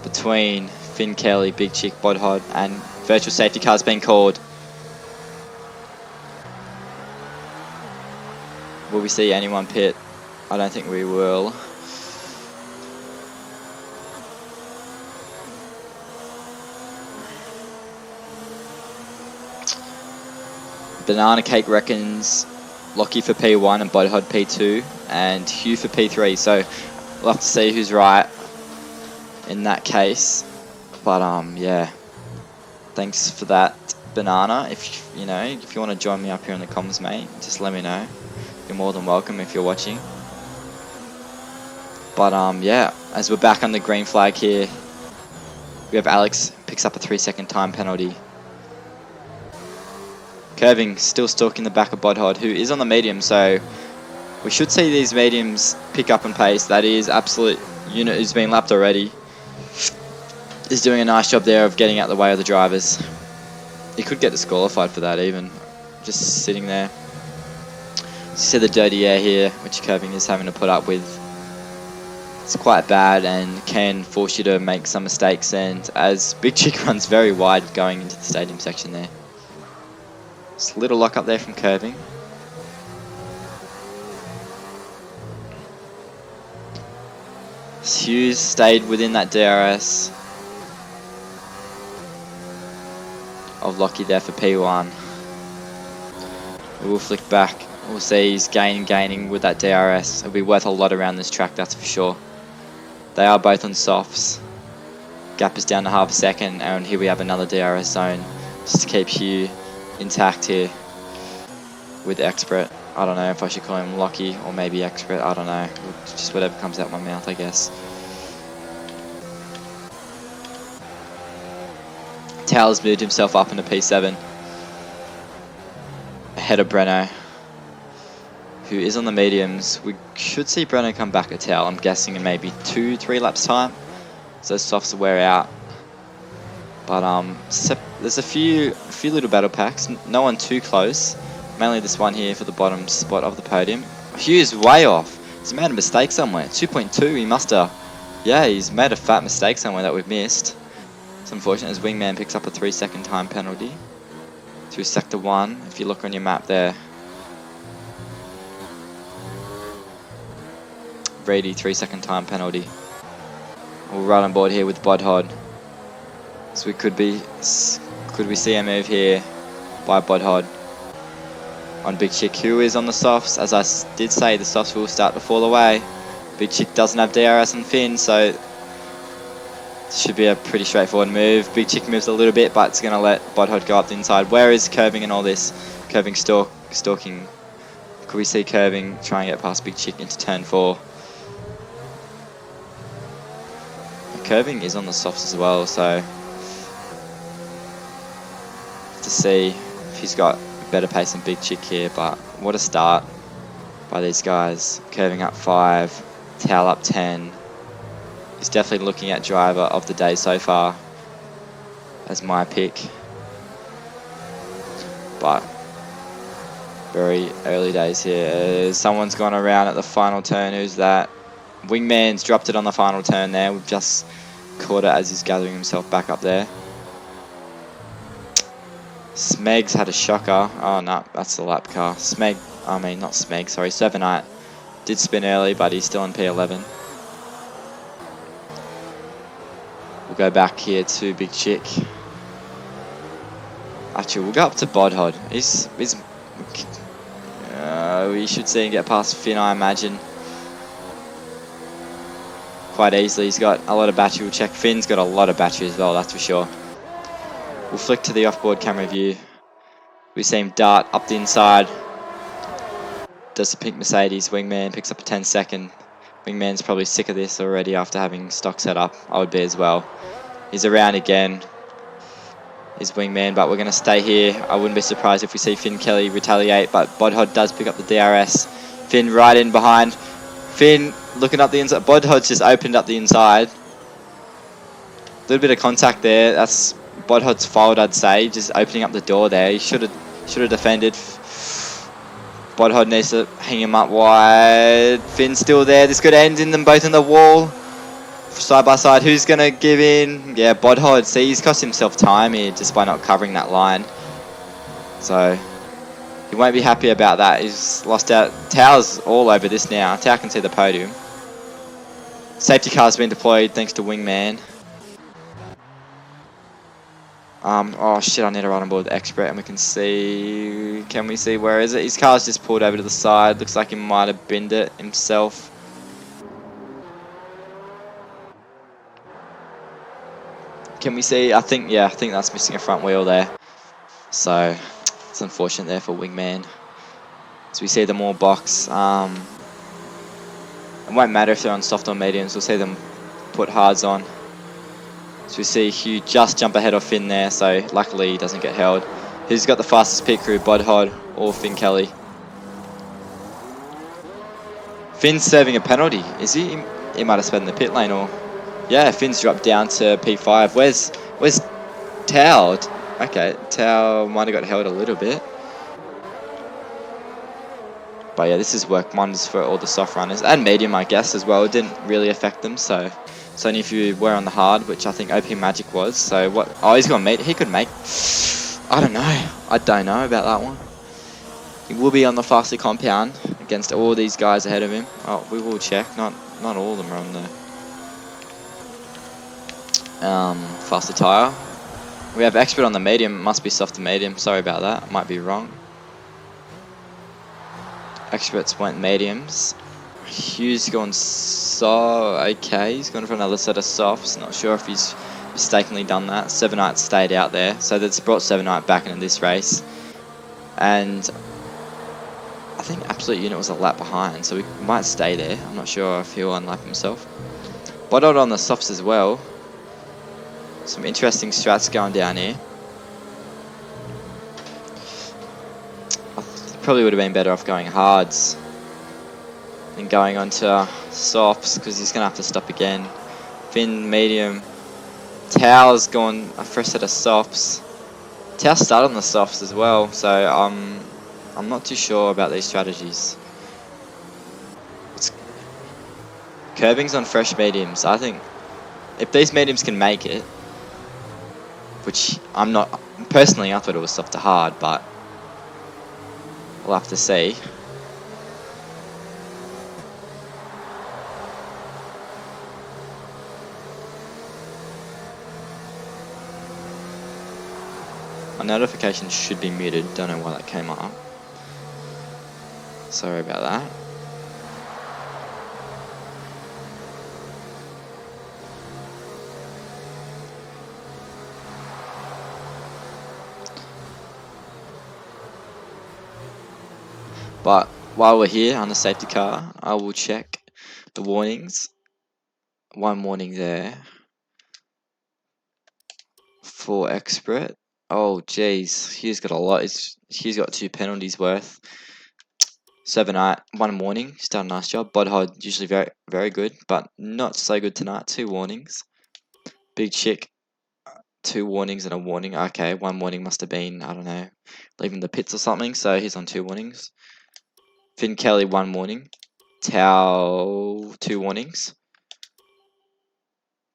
between Finn Kelly, Big Chick, Bodhod, and virtual safety car's been called. Will we see anyone pit? I don't think we will. Banana Cake reckons Lockie for P1 and Bodhod P2 and Hugh for P3. So we'll have to see who's right in that case. But yeah, thanks for that, Banana. If you want to join me up here in the comms, mate, just let me know. You're more than welcome if you're watching. But yeah, as we're back on the green flag here, we have Alex picks up a 3-second time penalty. Curving still stalking the back of Bodhod, who is on the medium, so we should see these mediums pick up and pace. That is absolute unit who's been lapped already. Is doing a nice job there of getting out the way of the drivers. He could get disqualified for that even, just sitting there. You see the dirty air here, which Curving is having to put up with. It's quite bad and can force you to make some mistakes, and as Big Chick runs very wide going into the stadium section there. Just a little lock up there from Curving. Hughes stayed within that DRS of Lockie there for P1. We'll flick back. We'll see he's gaining with that DRS. It'll be worth a lot around this track, that's for sure. They are both on softs. Gap is down to half a second, and here we have another DRS zone just to keep Hugh intact here with Expert. I don't know if I should call him Lockie or maybe Expert, I don't know. Just whatever comes out my mouth, I guess. Towers moved himself up into P7 ahead of Breno, who is on the mediums. We should see Breno come back at Towel, I'm guessing in maybe 2-3 laps time, so softs will wear out. But there's a few little battle packs, no one too close, mainly this one here for the bottom spot of the podium. Hugh's way off. He's made a mistake somewhere. 2.2, he must have. Yeah, he's made a fat mistake somewhere that we've missed. It's unfortunate as Wingman picks up a 3-second time penalty through sector 1, if you look on your map there. Brady, 3-second time penalty. We'll run on board here with Bodhod. So could we see a move here by Bodhod on Big Chick, who is on the softs. As I did say, the softs will start to fall away. Big Chick doesn't have DRS and Finn, so it should be a pretty straightforward move. Big Chick moves a little bit, but it's going to let Bodhod go up the inside. Where is Curving and all this? Curving stalking. Could we see Curving try and get past Big Chick into turn 4? Curving is on the softs as well, so to see if he's got better pace than Big Chick here. But what a start by these guys. Curving up 5, Towel up 10. He's definitely looking at driver of the day so far as my pick, but very early days here. Someone's gone around at the final turn. Who's that? Wingman's dropped it on the final turn there. We've just caught it as he's gathering himself back up there. Smeg's had a shocker. Oh no, that's the lap car. Not Smeg, sorry, Sevenite did spin early, but he's still on P11. We'll go back here to Big Chick. Actually, we'll go up to Bodhod. We should see him get past Finn, I imagine, quite easily. He's got a lot of battery. We'll check. Finn's got a lot of battery as well, that's for sure. We'll flick to the off-board camera view. We see him dart up the inside. Does the pink Mercedes. Wingman picks up a 10-second. Wingman's probably sick of this already after having stock set up. I would be as well. He's around again. Is Wingman, but we're going to stay here. I wouldn't be surprised if we see Finn Kelly retaliate, but Bodhod does pick up the DRS. Finn right in behind. Finn looking up the inside. Bodhod's just opened up the inside. A little bit of contact there. That's Bodhod's fault, I'd say. Just opening up the door there. He should have defended. Bodhod needs to hang him up wide. Finn's still there. This could end in them both in the wall. side by side. Who's going to give in? Yeah, Bodhod. See, he's cost himself time here just by not covering that line. So he won't be happy about that. He's lost out. Tau's all over this now. Tau can see the podium. Safety car's been deployed thanks to Wingman. Oh shit, I need to run on board the expert and we can see... Can we see where is it? His car's just pulled over to the side. Looks like he might have binned it himself. Can we see? I think that's missing a front wheel there. So it's unfortunate there for Wingman. So we see them all box. It won't matter if they're on soft or mediums. We'll see them put hards on. So we see Hugh just jump ahead of Finn there. So luckily he doesn't get held. Who's got the fastest pit crew? Bodhod or Finn Kelly? Finn's serving a penalty. Is he? He might have spent in the pit lane or... Yeah, Finn's dropped down to P5. Where's Tau? Okay, Tau might have got held a little bit. But yeah, this is work wonders for all the soft runners. And medium, I guess, as well. It didn't really affect them, so... It's only if you were on the hard, which I think OP Magic was. So what... Oh, he's going to meet... He could make... I don't know. I don't know about that one. He will be on the faster compound against all these guys ahead of him. Oh, we will check. Not all of them are on the... faster tyre. We have expert on the medium. Must be soft to medium. Sorry about that. Might be wrong. Experts went mediums. Hugh's gone okay. He's gone for another set of softs. Not sure if he's mistakenly done that. Sevenite stayed out there, so that's brought Sevenite back into this race. And I think Absolute Unit was a lap behind, so we might stay there. I'm not sure if he'll unlap himself. Bodhod on the softs as well. Some interesting strats going down here. Probably would have been better off going hards than going on to softs because he's going to have to stop again. Finn, medium. Tau's gone a fresh set of softs. Tau started on the softs as well, so I'm not too sure about these strategies. Curbing's on fresh mediums. I think if these mediums can make it, which I'm not... Personally, I thought it was soft to hard, but we'll have to see. My notification should be muted. Don't know why that came up. Sorry about that. But while we're here on the safety car, I will check the warnings. One warning there for expert. Oh geez, he's got a lot. He's got 2 penalties worth. 7-8, 1 warning. He's done a nice job. Bodhod usually very good, but not so good tonight. 2 warnings. Big Chick, 2 warnings and a warning. Okay, 1 warning must have been, I don't know, leaving the pits or something. So he's on 2 warnings. Finn Kelly, 1 warning. Tau, 2 warnings.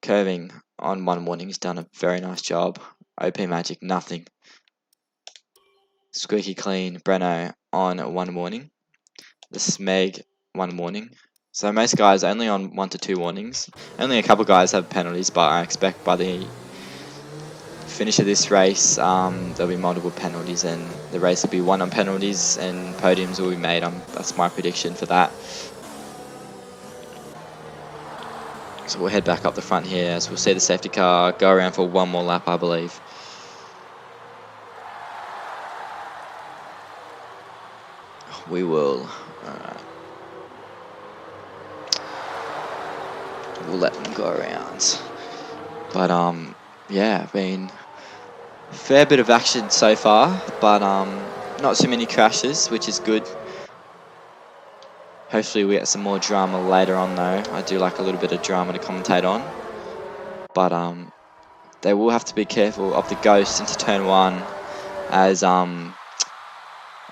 Curving on 1 warning. He's done a very nice job. OP Magic, nothing. Squeaky Clean, Breno on 1 warning. The Smeg, 1 warning. So most guys only on 1 to 2 warnings. Only a couple guys have penalties, but I expect by the finish of this race, there'll be multiple penalties, and the race will be won on penalties, and podiums will be made. That's my prediction for that. So we'll head back up the front here, as we'll see the safety car go around for 1 more lap, I believe. We will. Alright. We'll let them go around. But yeah, been a fair bit of action so far, but not too many crashes, which is good. Hopefully we get some more drama later on though. I do like a little bit of drama to commentate on. But they will have to be careful of the ghost into turn 1, as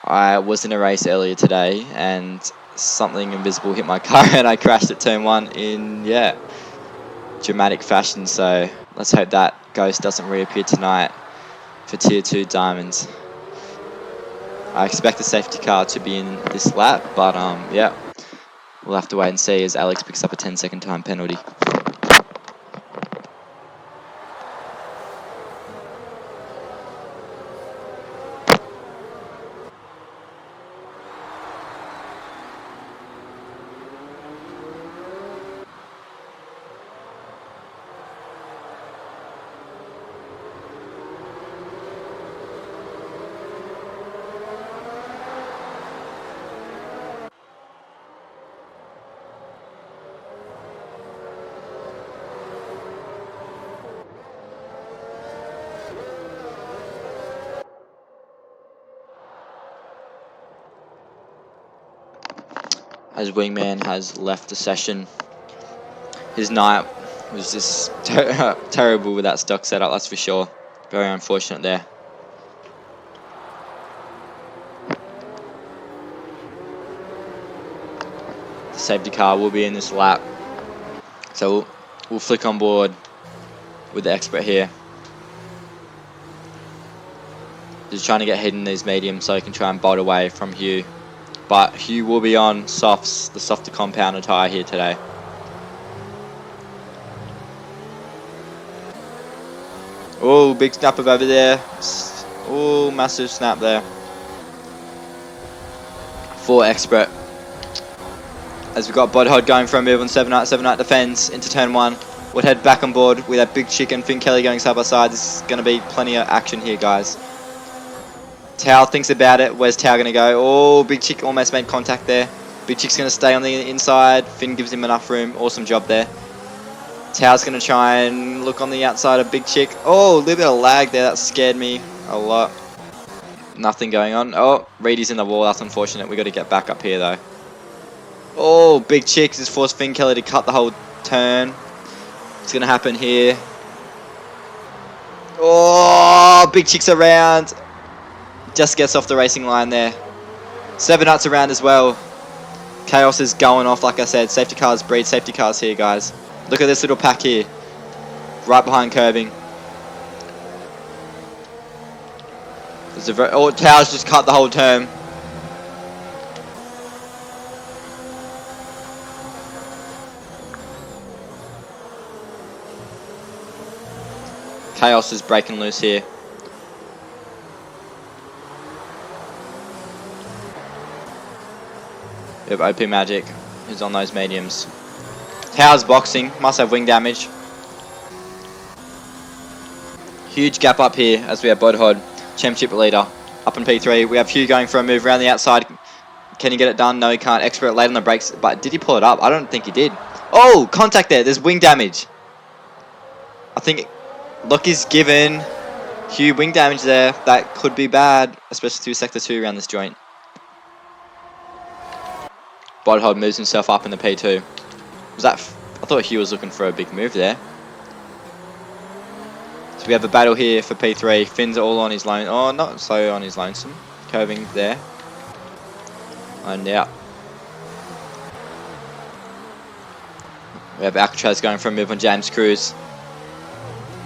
I was in a race earlier today and something invisible hit my car and I crashed at turn 1 in, yeah, dramatic fashion. So let's hope that ghost doesn't reappear tonight for Tier 2 Diamonds. I expect the safety car to be in this lap, but yeah, we'll have to wait and see as Alex picks up a 10-second time penalty. As Wingman has left the session, his night was just terrible with that stock setup, that's for sure. Very unfortunate there. The safety car will be in this lap, so we'll flick on board with the expert here. Just trying to get hidden in these mediums so he can try and bolt away from Hugh. But Hugh will be on softs, the softer compounder tyre here today. Oh, big snap over there. Oh, massive snap there. For expert. As we've got Bodhod going for a move on 7-8 defends into turn 1. We'll head back on board with that big chicken. Finn Kelly going side by side. This is going to be plenty of action here, guys. Tao thinks about it. Where's Tao going to go? Oh, Big Chick almost made contact there. Big Chick's going to stay on the inside. Finn gives him enough room. Awesome job there. Tao's going to try and look on the outside of Big Chick. Oh, a little bit of lag there. That scared me a lot. Nothing going on. Oh, Reedy's in the wall. That's unfortunate. we got to get back up here, though. Oh, Big Chick has forced Finn Kelly to cut the whole turn. It's going to happen here. Oh, Big Chick's around. Just gets off the racing line there. 7-8's around as well. Chaos is going off, like I said. Safety cars breed safety cars here, guys. Look at this little pack here. Right behind curbing. Oh, Tao's just cut the whole turn. Chaos is breaking loose here. Yep, OP Magic is on those mediums. Tao's boxing, must have wing damage. Huge gap up here as we have Bodhod, championship leader, up in P3. We have Hugh going for a move around the outside. Can he get it done? No, he can't. Expert late on the brakes, but did he pull it up? I don't think he did. Oh, contact there. There's wing damage. I think look is given. Hugh, wing damage there. That could be bad, especially through sector 2 around this joint. Bodhod moves himself up in the P2. Was that? I thought Hugh was looking for a big move there. So we have a battle here for P3. Finn's all on his lone. Oh, not so on his lonesome. Curving there. And yeah. We have Alcatraz going for a move on James Cruz.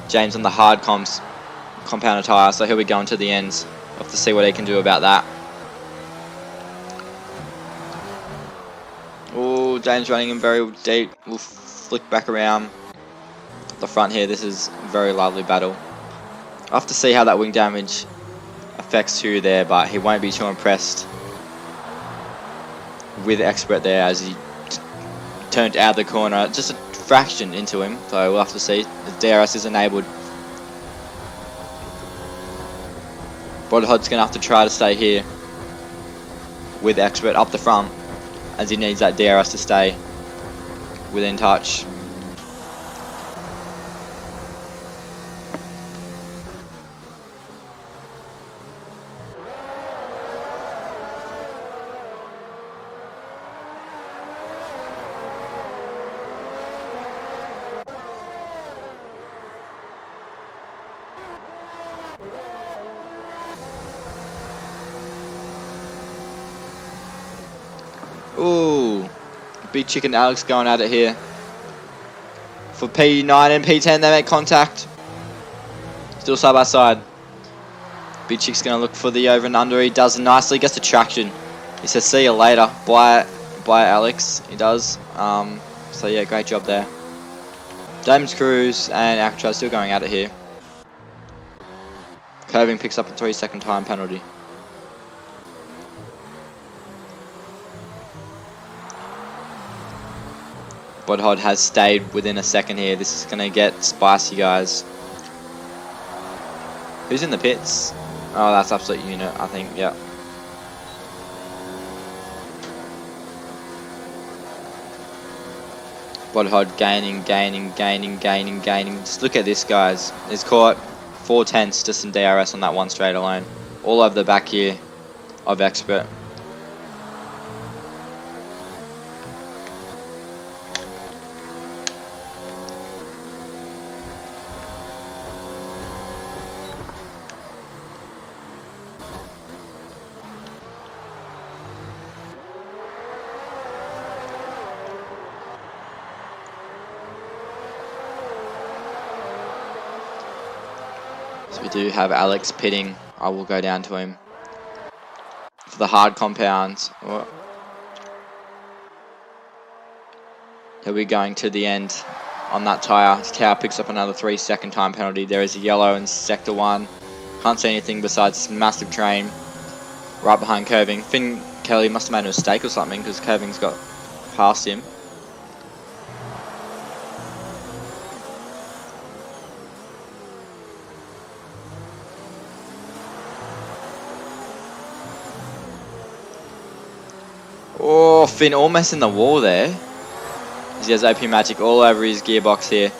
James on the hard compounder tyre, so he'll be going to the ends. We'll have to see what he can do about that. Oh, James running in very deep. We'll flick back around the front here. This is a very lively battle. I'll have to see how that wing damage affects Hugh there, but he won't be too impressed with Expert there as he turned out the corner just a fraction into him. So we'll have to see. The DRS is enabled. Bodhod's going to have to try to stay here with Expert up the front, as he needs that DRS to stay within touch. Ooh, Big Chicken Alex going at it here. for P9 and P10. They make contact. Still side by side. Big Chick's going to look for the over and under. He does nicely. Gets the traction. He says, see you later. Bye, Alex. He does. So yeah, great job there. James Cruz and Alcatraz still going at it here. Curving picks up a 3-second time penalty. Bodhod has stayed within a second here. This is going to get spicy, guys. Who's in the pits? Oh, that's Absolute Unit, I think, yeah. Bodhod gaining. Just look at this, guys. He's caught 4/10 to some DRS on that one straight alone. All over the back here of Expert. So we do have Alex pitting. I will go down to him for the hard compounds. Oh. He'll be going to the end on that tyre. Tower picks up another 3-second time penalty. There is a yellow in sector 1. Can't see anything besides massive train right behind Curving. Finn Kelly must have made a mistake or something because Curving's got past him. Oh, Finn almost in the wall there. He has OP Magic all over his gearbox here.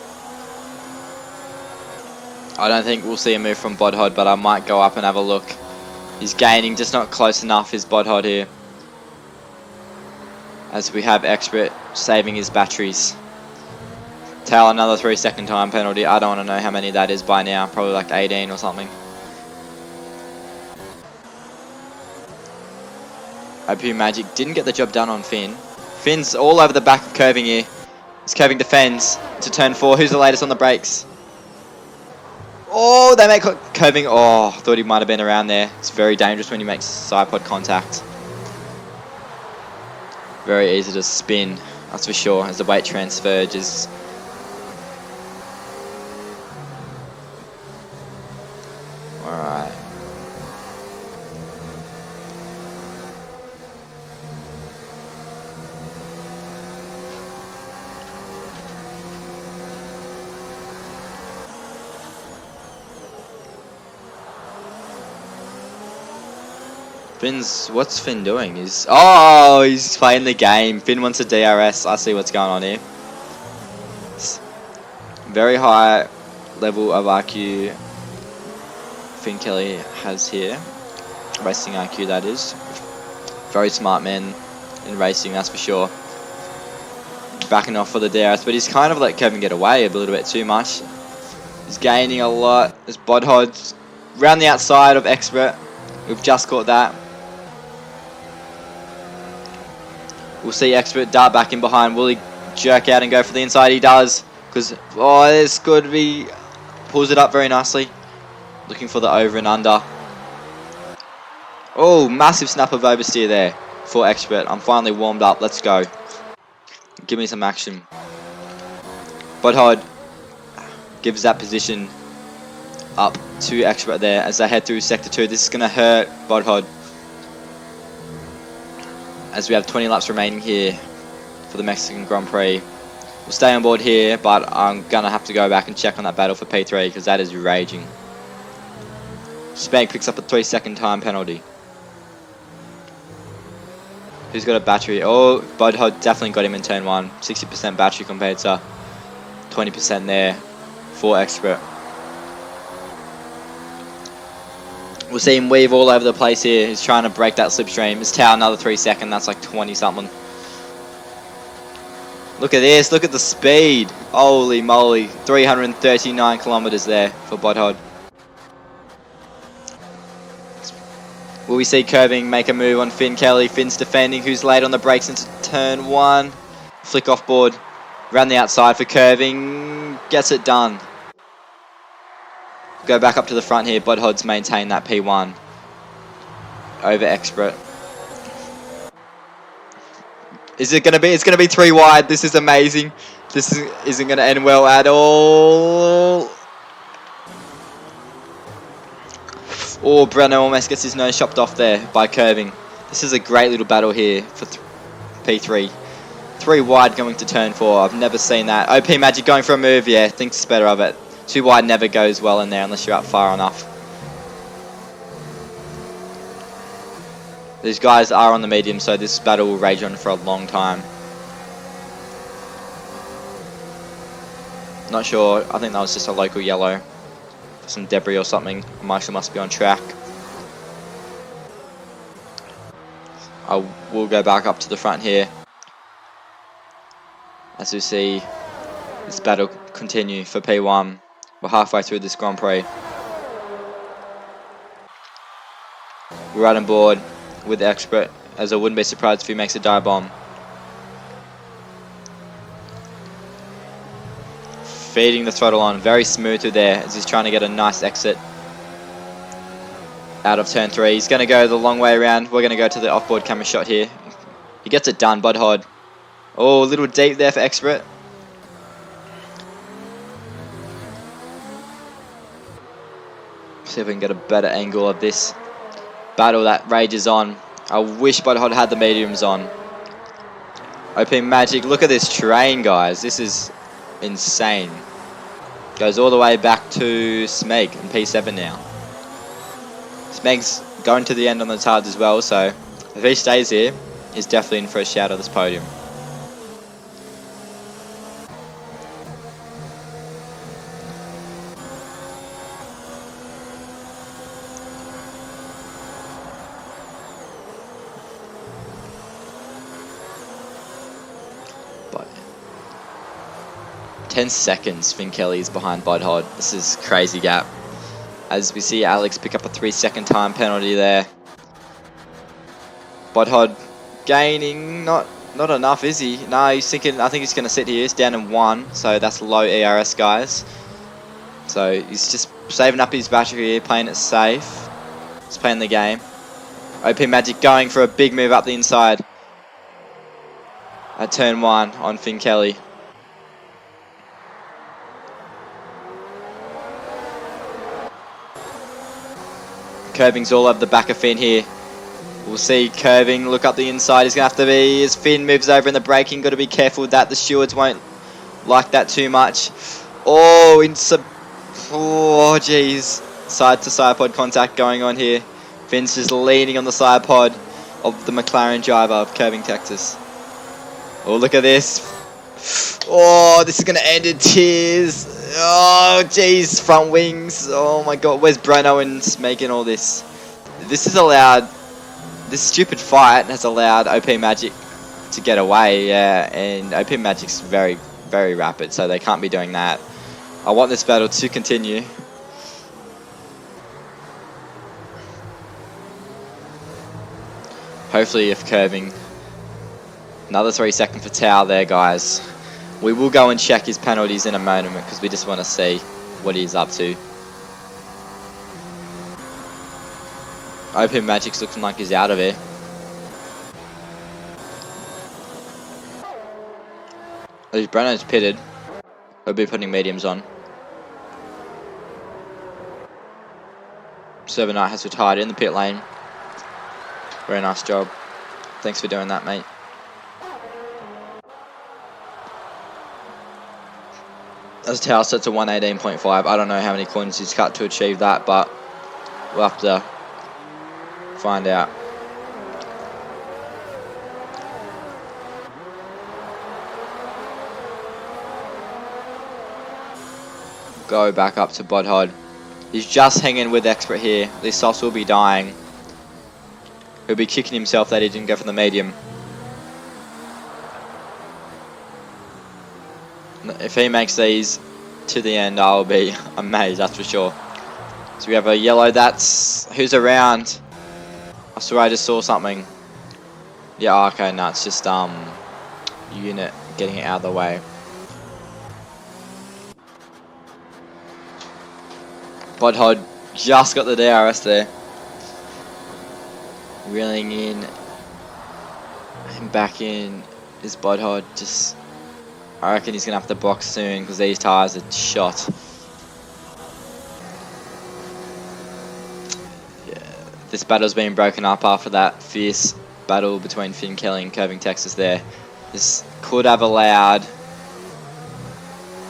I don't think we'll see a move from Bodhod, but I might go up and have a look. He's gaining, just not close enough, is Bodhod here. As we have Expert saving his batteries. Tail another 3-second time penalty. I don't want to know how many that is by now. Probably like 18 or something. OP Magic didn't get the job done on Finn. Finn's all over the back of Curving here. He's Curving defends to turn 4. Who's the latest on the brakes? Oh, they make Curving. Oh, thought he might have been around there. It's very dangerous when he makes side pod contact. Very easy to spin, that's for sure, as the weight transfer just... Alright. What's Finn doing? He's playing the game. Finn wants a DRS. I see what's going on here. Very high level of IQ Finn Kelly has here. Racing IQ, that is. Very smart man in racing, that's for sure. Backing off for the DRS, but he's kind of let Kevin get away a little bit too much. He's gaining a lot. There's Bodhod round the outside of Expert. We've just caught that. We'll see Expert dart back in behind. Will he jerk out and go for the inside? He does. Because, oh, this could be... Pulls it up very nicely. Looking for the over and under. Oh, massive snap of oversteer there for Expert. I'm finally warmed up. Let's go. Give me some action. Bodhod gives that position up to Expert there as they head through sector 2. This is going to hurt Bodhod. As we have 20 laps remaining here for the Mexican Grand Prix. We'll stay on board here, but I'm going to have to go back and check on that battle for P3 because that is raging. Spank picks up a 3-second time penalty. Who's got a battery? Oh, Bodhod definitely got him in turn 1. 60% battery compared to 20% there for Expert. We'll see him weave all over the place here. He's trying to break that slipstream. His tower another 3-second. That's like 20 something. Look at this. Look at the speed. Holy moly. 339 kilometers there for Bodhod. Will we see Curving make a move on Finn Kelly? Finn's defending. Who's late on the brakes into turn 1? Flick off board. Around the outside for curving. Gets it done. Go back up to the front here. Budhod's maintain that P1 over Expert. Is it going to be? It's going to be 3 wide. This is amazing. This isn't going to end well at all. Oh, Brenner almost gets his nose chopped off there by curving. This is a great little battle here for P3. 3 wide going to turn 4. I've never seen that. OP Magic going for a move. Yeah, thinks better of it. 2 wide never goes well in there unless you're up far enough. These guys are on the medium, so this battle will rage on for a long time. Not sure. I think that was just a local yellow. Some debris or something. Marshall must be on track. I will go back up to the front here. As you see, this battle continue for P1. We're halfway through this Grand Prix. We're right on board with the Expert, as I wouldn't be surprised if he makes a dive bomb. Feeding the throttle on, very smooth through there as he's trying to get a nice exit out of turn 3. He's going to go the long way around. We're going to go to the off-board camera shot here. He gets it done, Budhod. Oh, a little deep there for Expert. See if we can get a better angle of this battle that rages on. I wish Budhod had the mediums on. OP Magic, look at this train, guys. This is insane. Goes all the way back to Smeg in P7 now. Smeg's going to the end on the tards as well, so if he stays here, he's definitely in for a shout at this podium. But 10 seconds Finn Kelly's behind Budhod. This is crazy gap. As we see Alex pick up a 3-second time penalty there. Budhod gaining, not enough, is he? No, he's thinking, I think he's going to sit here. He's down in 1, so that's low ERS, guys. So he's just saving up his battery here, playing it safe. He's playing the game. OP Magic going for a big move up the inside at turn 1 on Finn Kelly. Curving's all over the back of Finn here. We'll see curving, look up the inside. He's going to have to be, as Finn moves over in the braking, got to be careful with that. The stewards won't like that too much. Oh, oh, jeez. Side-to-side pod contact going on here. Finn's just leaning on the side pod of the McLaren driver of Curving Texas. Oh, look at this. Oh, this is going to end in tears. Oh, jeez. Front wings. Oh, my God. Where's Brent Owens making all this? This has allowed... This stupid fight has allowed OP Magic to get away. Yeah, and OP Magic's very, very rapid, so they can't be doing that. I want this battle to continue. Hopefully, if curving... Another 3-second for Tao there, guys. We will go and check his penalties in a moment because we just want to see what he's up to. OP Magic's looking like he's out of here. As Brenno's pitted, he'll be putting mediums on. Server Knight has retired in the pit lane. Very nice job. Thanks for doing that, mate. As Tao sets a 118.5, I don't know how many coins he's cut to achieve that, but we'll have to find out. Go back up to Budhod. He's just hanging with Expert here. This sauce will be dying. He'll be kicking himself that he didn't go for the medium. If he makes these to the end, I'll be amazed, that's for sure. So we have a yellow, that's... Who's around? I swear I just saw something. Yeah, okay, no, it's just unit getting it out of the way. Bodhod just got the DRS there. Reeling in and back in is Bodhod. Just, I reckon he's going to have to box soon because these tyres are shot. Yeah, this battle's been broken up after that fierce battle between Finn Kelly and Curving Texas there. This could have allowed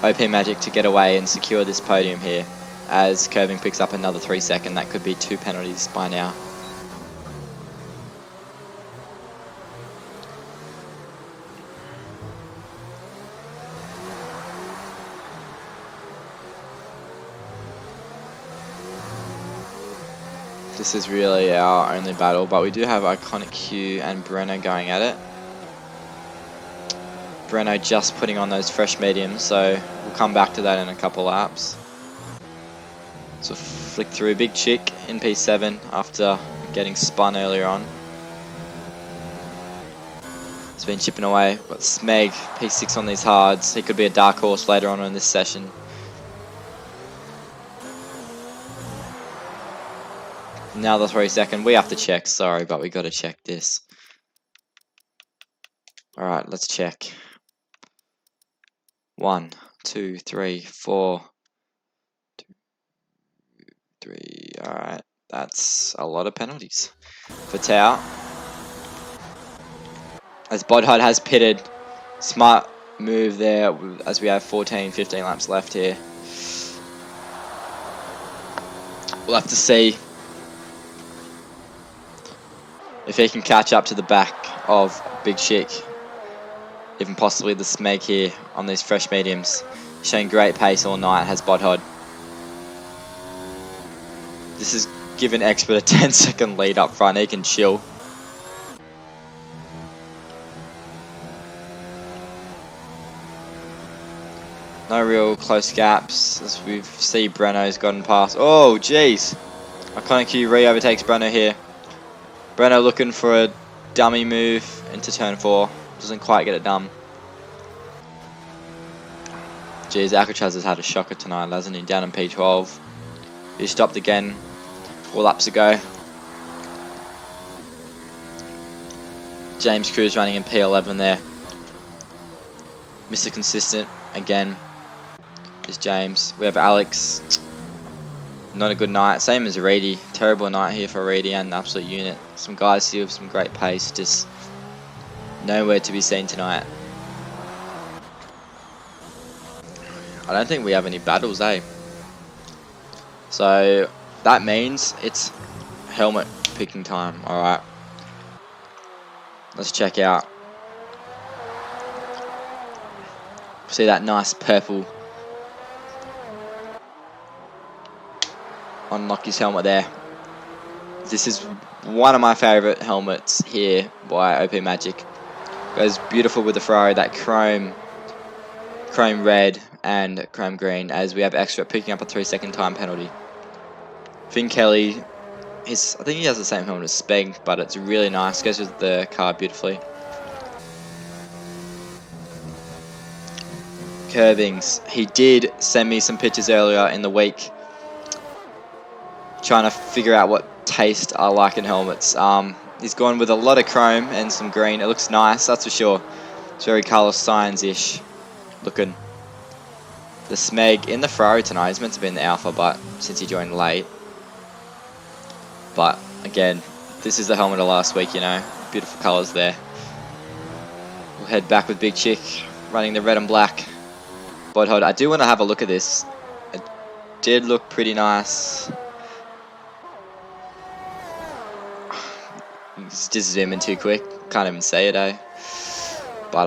OP Magic to get away and secure this podium here. As Curving picks up another 3 second, that could be 2 penalties by now. This is really our only battle, but we do have Iconic Q and Breno going at it. Breno just putting on those fresh mediums, so we'll come back to that in a couple laps. So flick through Big Chick in P7 after getting spun earlier on. It's been chipping away. Got Smeg P6 on these hards. He could be a dark horse later on in this session. Now the 3 second. We have to check. Sorry, but we got to check this. All right, let's check. 1, 2, 3, 4. 2, 3. All right, that's a lot of penalties for Tau. As Bodhod has pitted. Smart move there as we have 14, 15 laps left here. We'll have to see if he can catch up to the back of Big Chick. Even possibly the Smeg here on these fresh mediums. Showing great pace all night, has Bodhod. This is giving Expert a 10-second lead up front. He can chill. No real close gaps as we see Breno's gotten past. Oh, jeez. Iconic Q re-overtakes Breno here. Breno looking for a dummy move into turn 4. Doesn't quite get it done. Jeez, Alcatraz has had a shocker tonight, hasn't he? Down in P12. He stopped again 4 laps ago. James Cruz running in P11 there. Mr. Consistent again. Is James. We have Alex. Not a good night. Same as Reedy. Terrible night here for Reedy and Absolute Unit. Some guys here with some great pace. Just nowhere to be seen tonight. I don't think we have any battles, eh? So that means it's helmet picking time. Alright. Let's check out. See that nice purple on Lockie's helmet there. This is one of my favourite helmets here by OP Magic. Goes beautiful with the Ferrari, that chrome red and chrome green, as we have extra picking up a 3 second time penalty. Finn Kelly, I think he has the same helmet as Speg, but it's really nice. Goes with the car beautifully. Curvings. He did send me some pictures earlier in the week trying to figure out what taste I like in helmets. He's gone with a lot of chrome and some green. It looks nice, that's for sure. It's very Carlos Sainz-ish looking. The Smeg in the Ferrari tonight. He's meant to be in the Alpha, but since he joined late. But again, this is the helmet of last week, you know. Beautiful colours there. We'll head back with Big Chick, running the red and black. Bodhod, I do want to have a look at this. It did look pretty nice. Just zoom in too quick. Can't even say it, eh? But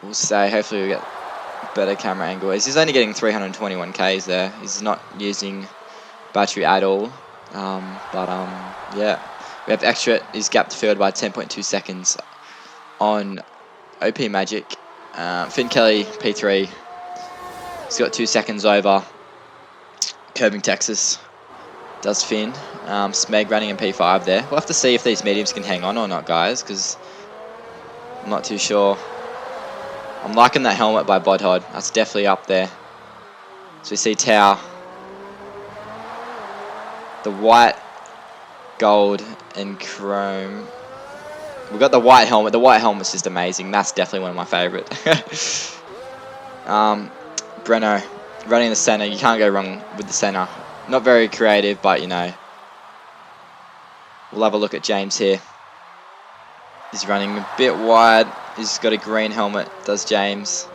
we'll say hopefully we get better camera angle. He's only getting 321 Ks there. He's not using battery at all. Yeah, we have extra. He's gapped the field by 10.2 seconds on OP Magic. Finn Kelly P3. He's got 2 seconds over. Curving Texas does Finn. Smeg running in P5 there. We'll have to see if these mediums can hang on or not, guys, because I'm not too sure. I'm liking that helmet by Bodhod. That's definitely up there. So we see Tau the white, gold, and chrome. We've got the white helmet. The white helmet's just amazing. That's definitely one of my favourite. Breno, running the centre. You can't go wrong with the centre. Not very creative, but you know. We'll have a look at James here. He's running a bit wide. He's got a green helmet, does James.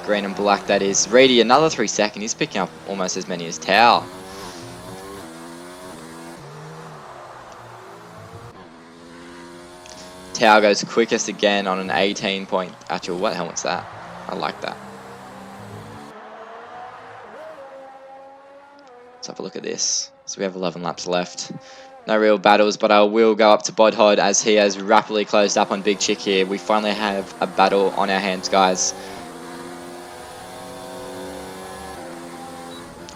Green and black, that is. Reedy, another 3 seconds. He's picking up almost as many as Tao. Tao goes quickest again on an 18 point. Actual, what helmet's that? I like that. Let's have a look at this. So we have 11 laps left. No real battles, but I will go up to Bodhod as he has rapidly closed up on Big Chick here. We finally have a battle on our hands, guys.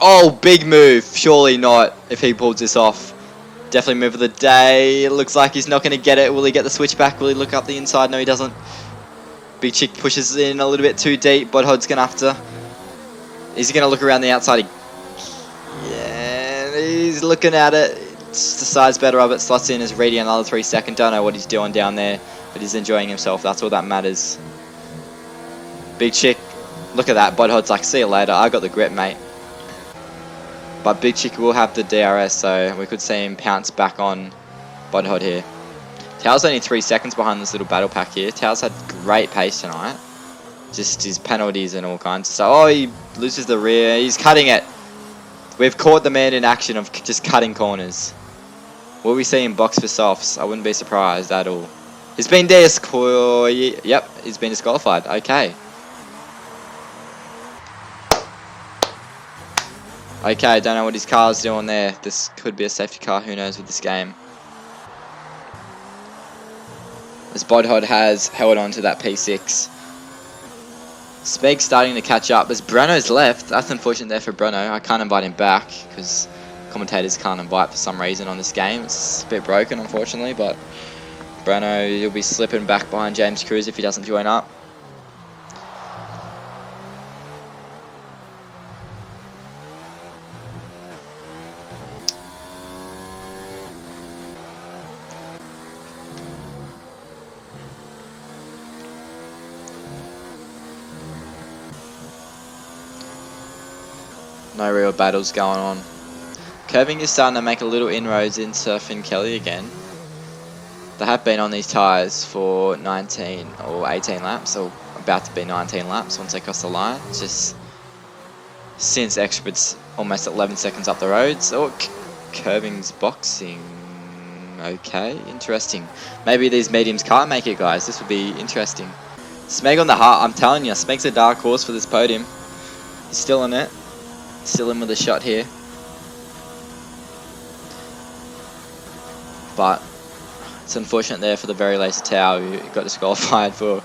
Oh, big move. Surely not if he pulls this off. Definitely move of the day. It looks like he's not going to get it. Will he get the switch back? Will he look up the inside? No, he doesn't. Big Chick pushes in a little bit too deep. Bodhod's going to have to... Is he going to look around the outside? Yeah, he's looking at it. Just decides better of it. Slots in as Reedy another 3 seconds. Don't know what he's doing down there, but he's enjoying himself. That's all that matters. Big Chick. Look at that. Bodhod's like, see you later. I got the grip, mate. But Big Chick will have the DRS, so we could see him pounce back on Bodhod here. Tao's only 3 seconds behind this little battle pack here. Tao's had great pace tonight. Just his penalties and all kinds of stuff. Oh, he loses the rear. He's cutting it. We've caught the man in action of just cutting corners. Will we see him box for softs? I wouldn't be surprised at all. He's been disqualified. Yep, he's been disqualified. Okay. Okay, I don't know what his car's doing there. This could be a safety car, who knows with this game. As Bodhod has held on to that P6. Speg's starting to catch up. As Breno's left, that's unfortunate there for Breno. I can't invite him back because commentators can't invite for some reason on this game. It's a bit broken, unfortunately, but Breno, he'll be slipping back behind James Cruz if he doesn't join up. No real battles going on. Curving is starting to make a little inroads into Finn Kelly again. They have been on these tyres for 19 or 18 laps, or about to be 19 laps once they cross the line. Just since Experts almost 11 seconds up the road. So Curving's boxing. Okay, interesting. Maybe these mediums can't make it, guys. This would be interesting. Smeg on the heart. I'm telling you, Smeg's a dark horse for this podium. He's still in it. Still in with a shot here. But it's unfortunate there for the very lazy Tao who got disqualified for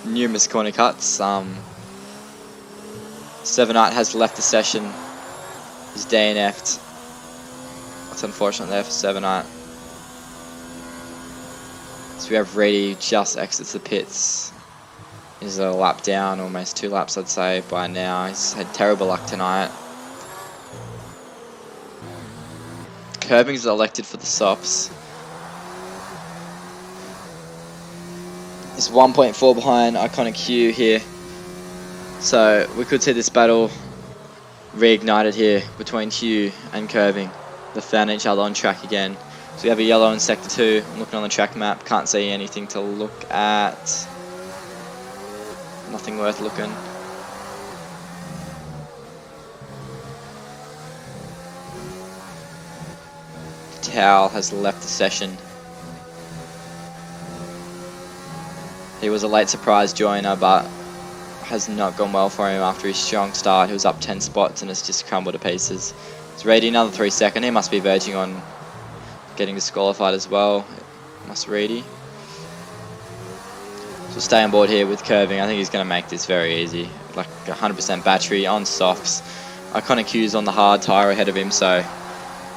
numerous corner cuts. Sevenite has left the session. He's DNF'd. It's unfortunate there for Sevenite. So we have Reedy just exits the pits. He's a lap down, almost 2 laps I'd say by now. He's had terrible luck tonight. Curving's elected for the softs. He's 1.4 behind Iconic Q here. So we could see this battle reignited here between Hugh and Curving. They found each other on track again. So we have a yellow in Sector 2. I'm looking on the track map. Can't see anything to look at. Nothing worth looking. Tao has left the session. He was a late surprise joiner, but has not gone well for him after his strong start. He was up 10 spots and it's just crumbled to pieces. It's Reedy another 3 seconds. He must be verging on getting disqualified as well. Must Reedy. So stay on board here with Curving. I think he's going to make this very easy. Like 100% battery on softs. Iconic Q's on the hard tyre ahead of him, so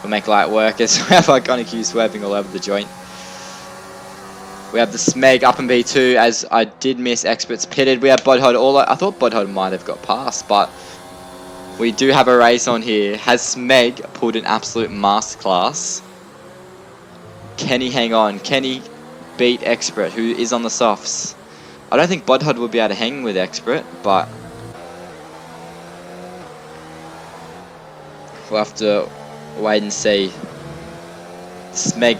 we'll make light work as we have Iconic Q swerving all over the joint. We have the Smeg up in B2 as I did miss Experts pitted. We have Bodhod all. I thought Bodhod might have got past, but We do have a race on here. Has Smeg pulled an absolute masterclass? Can he hang on? Can he beat Expert, who is on the softs? I don't think Bodhod will be able to hang with Expert, but we'll have to wait and see. Smeg,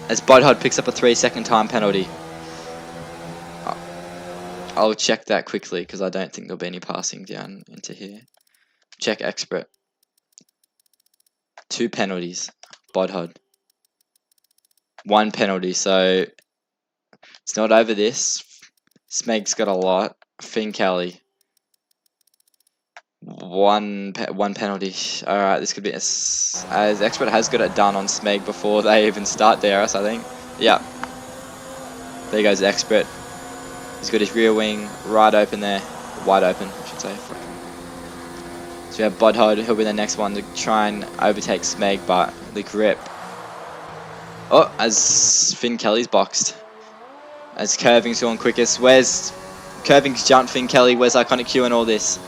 as Bodhod picks up a 3-second time penalty. I'll check that quickly because I don't think there'll be any passing down into here. Check Expert. 2 penalties. Bodhod. 1 penalty, so it's not over this. Smeg's got a lot. Finn Kelly. One penalty. Alright, this could be as Expert has got it done on Smeg before they even start DRS, I think. Yeah. There goes Expert. He's got his rear wing right open there. Wide open, I should say. So we have Bodhod, he'll be the next one to try and overtake Smeg, but the grip. Oh, as Finn Kelly's boxed. As Curving's going quickest. Where's Curving's jumped Finn Kelly? Where's Iconic Q and all this?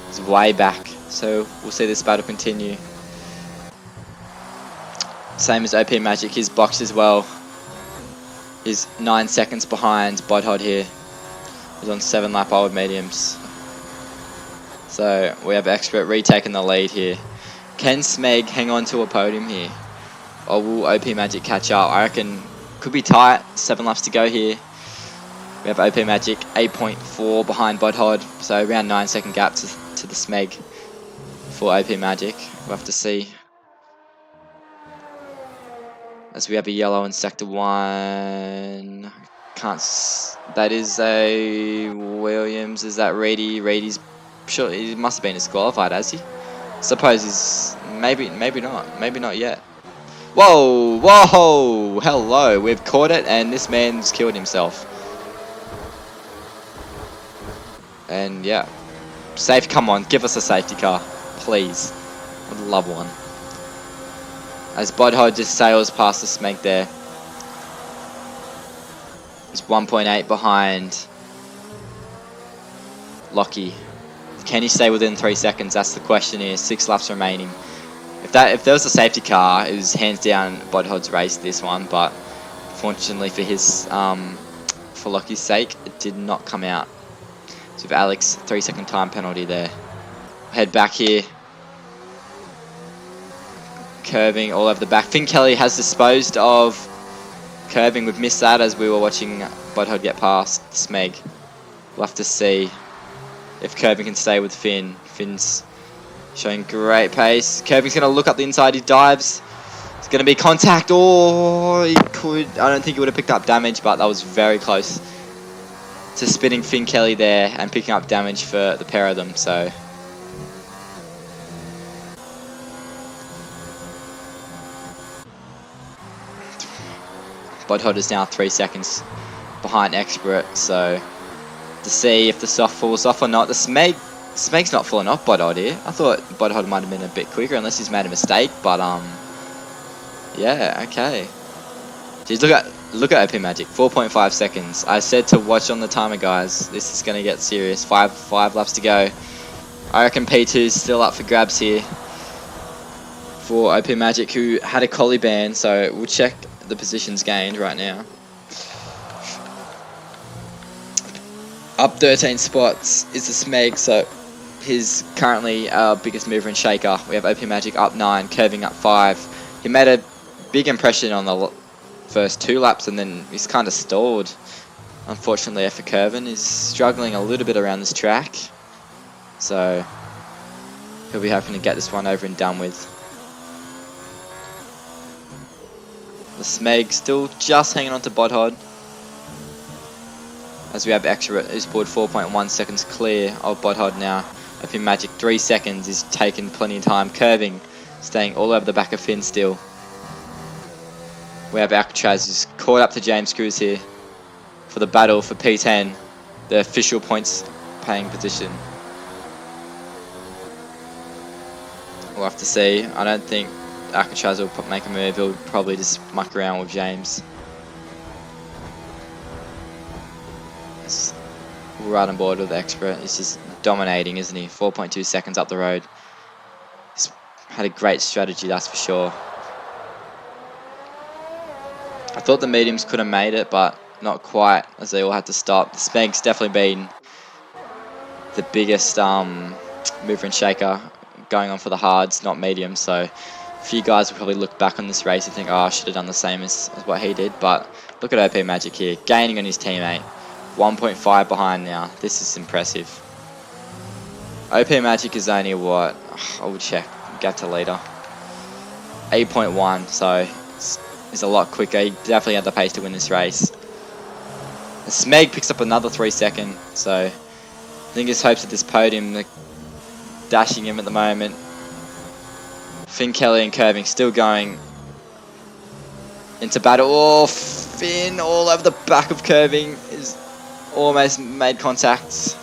It's way back. So we'll see this battle continue. Same as OP Magic, he's boxed as well. He's 9 seconds behind Bodhod here. He's on 7 lap old mediums. So we have Expert retaking the lead here. Can Smeg hang on to a podium here? Or will OP Magic catch up? I reckon could be tight. 7 laps to go here. We have OP Magic 8.4 behind Bodhod. So around 9-second gap to the Smeg for OP Magic. We'll have to see. As we have a yellow in sector 1. That is a Williams. Is that Reedy? Reedy's sure he must have been disqualified, has he? Suppose he's maybe not yet. Whoa, whoa, hello. We've caught it, and this man's killed himself. And yeah, safe. Come on, give us a safety car, please. I'd love one. As Bodhod just sails past the Smeg there. He's 1.8 behind Lockie. Can he stay within 3 seconds? That's the question here. 6 laps remaining. If there was a safety car, it was hands down Bodhod's race this one, but fortunately for his for Lockie's sake, it did not come out. So with Alex, 3-second time penalty there. Head back here. Curving all over the back. Finn Kelly has disposed of Curving. We've missed that as we were watching Bodhod get past Smeg. We'll have to see if Curving can stay with Finn. Finn's showing great pace. Curving's going to look up the inside. He dives. It's going to be contact. Oh, he could. I don't think he would have picked up damage, but that was very close to spinning Finn Kelly there and picking up damage for the pair of them. So Bodhod is now 3 seconds behind Expert, so to see if the soft falls off or not. The Smeg's not falling off Bodhod here. I thought Bodhod might have been a bit quicker unless he's made a mistake, but yeah, okay. Jeez, look at OP Magic, 4.5 seconds. I said to watch on the timer, guys. This is gonna get serious. Five laps to go. I reckon P2's still up for grabs here for OP Magic, who had a collie ban, so we'll check the positions gained right now. Up 13 spots is the Smeg, so he's currently our biggest mover and shaker. We have OP Magic up 9, Curving up 5. He made a big impression on the first 2 laps, and then he's kind of stalled. Unfortunately for Curvin, he's struggling a little bit around this track, so he'll be hoping to get this one over and done with. The Smeg still just hanging on to Bodhod. As we have extra Esports 4.1 seconds clear of Bodhod now. OP Magic 3 seconds is taking plenty of time. Curving, staying all over the back of Finn still. We have Alcatraz who's caught up to James Cruz here for the battle for P10, the official points paying position. We'll have to see. I don't think Alcatraz will make a move. He'll probably just muck around with James. right on board with Expert. He's just dominating, isn't he? 4.2 seconds up the road. He's had a great strategy, that's for sure. I thought the mediums could have made it, but not quite, as they all had to stop. The Smeg's definitely been the biggest mover and shaker going on for the hards, not mediums. So a few guys will probably look back on this race and think, oh, I should have done the same as what he did. But look at OP Magic here, gaining on his teammate. 1.5 behind now. This is impressive. OP Magic is only what? I will check. Gap to leader. 8.1, so it's a lot quicker. He definitely had the pace to win this race. And Smeg picks up another 3 seconds, so I think his hopes at this podium, they're dashing him at the moment. Finn Kelly and Curving still going into battle. Oh, Finn all over the back of Curving is almost made contact.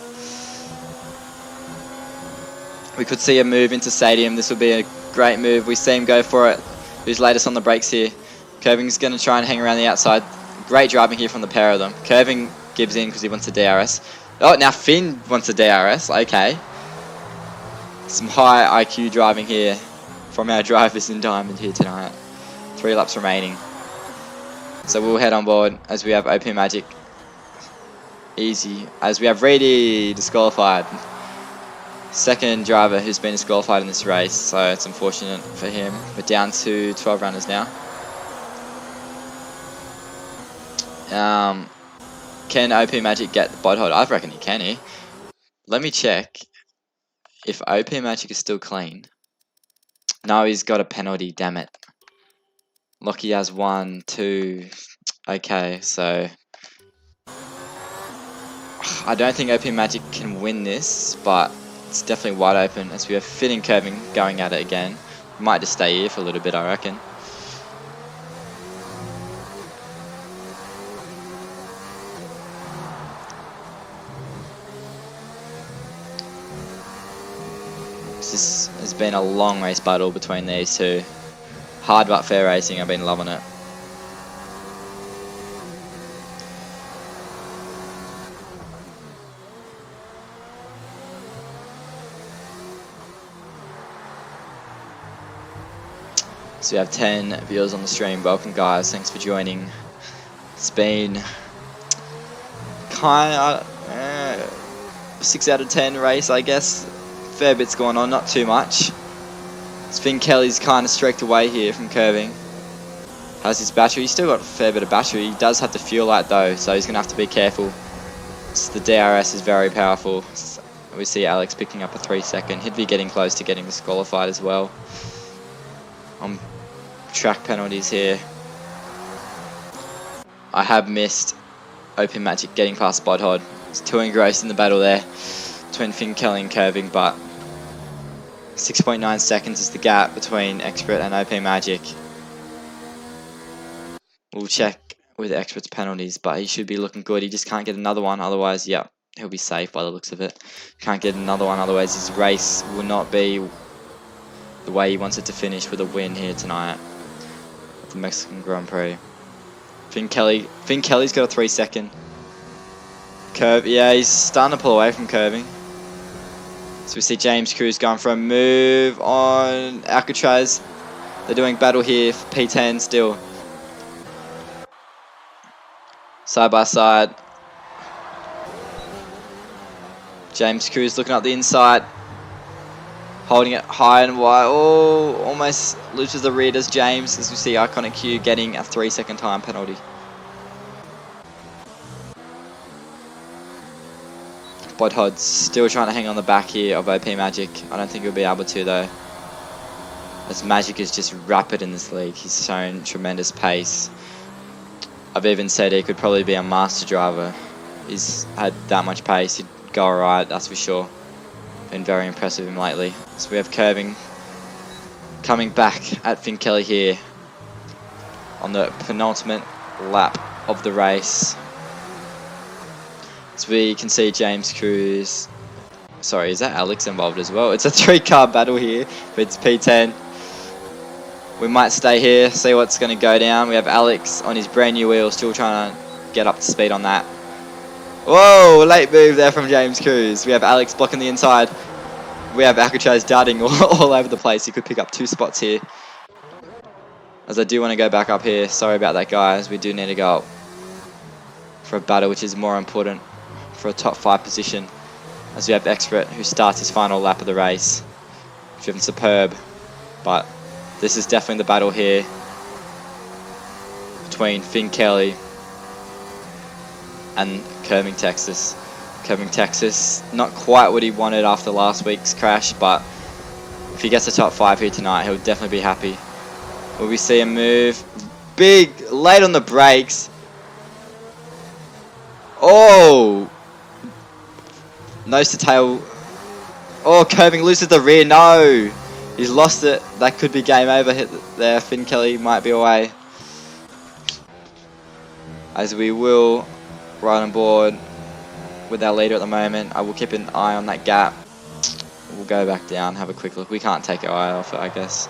We could see a move into Stadium. This would be a great move. We see him go for it. Who's latest on the brakes here? Curving's going to try and hang around the outside. Great driving here from the pair of them. Curving gives in because he wants a DRS. Oh, now Finn wants a DRS. Okay. Some high IQ driving here from our drivers in Diamond here tonight. 3 laps remaining. So we'll head on board as we have OP Magic. Easy. As we have Reedy disqualified. Second driver who's been disqualified in this race, so it's unfortunate for him. We're down to 12 runners now. Can OP Magic get the bod hold? I reckon he can here. Let me check if OP Magic is still clean. No, he's got a penalty, damn it. Lockie has 1, 2. Okay, so I don't think OP Magic can win this, but it's definitely wide open as we have Finn and Curving going at it again. Might just stay here for a little bit, I reckon. This has been a long race battle between these two. Hard but fair racing, I've been loving it. So we have 10 viewers on the stream. Welcome guys, thanks for joining. It's been kind of 6 out of 10 race, I guess. Fair bit's going on, not too much. Finn Kelly's kind of streaked away here from Curving. Has his battery, he's still got a fair bit of battery. He does have the fuel light though, so he's going to have to be careful. The DRS is very powerful. We see Alex picking up a 3 second. He'd be getting close to getting disqualified as well. Track penalties here. I have missed OP Magic getting past Bodhod. It's too engrossed in the battle there between Finn Kelly and Curving, but 6.9 seconds is the gap between Expert and OP Magic. We'll check with Expert's penalties, but he should be looking good. He just can't get another one, otherwise, yeah, he'll be safe by the looks of it. Can't get another one, otherwise his race will not be the way he wants it to finish with a win here tonight at the Mexican Grand Prix. Finn Kelly's got a 3 second. Curve, yeah, he's starting to pull away from Curving. So we see James Cruz going for a move on Alcatraz. They're doing battle here for P10 still. Side by side. James Cruz looking up the inside. Holding it high and wide. Oh, almost loses the rear as James, as we see Iconic Q getting a 3 second time penalty. Bodhod's still trying to hang on the back here of OP Magic. I don't think he'll be able to though, as Magic is just rapid in this league. He's shown tremendous pace. I've even said he could probably be a master driver. He's had that much pace, he'd go alright, that's for sure. Been very impressive him lately. So we have Curving coming back at Finn Kelly here on the penultimate lap of the race. So we can see James Cruz. Sorry, is that Alex involved as well? It's a 3-car battle here, but it's P10. We might stay here, see what's going to go down. We have Alex on his brand new wheel, still trying to get up to speed on that. Whoa, late move there from James Cruz. We have Alex blocking the inside. We have Akachaz darting all over the place. He could pick up 2 spots here. As I do want to go back up here. Sorry about that, guys. We do need to go up for a battle, which is more important for a top 5 position. As we have Expert, who starts his final lap of the race. Driven superb. But this is definitely the battle here between Finn Kelly and Curving Texas. Curving Texas, not quite what he wanted after last week's crash, but if he gets a top 5 here tonight, he'll definitely be happy. Will we see a move? Big, late on the brakes. Oh! Nose to tail. Oh, Curving loses the rear. No! He's lost it. That could be game over there. Finn Kelly might be away. As we will ride on board with our leader at the moment. I will keep an eye on that gap. We'll go back down, have a quick look. We can't take our eye off it, I guess.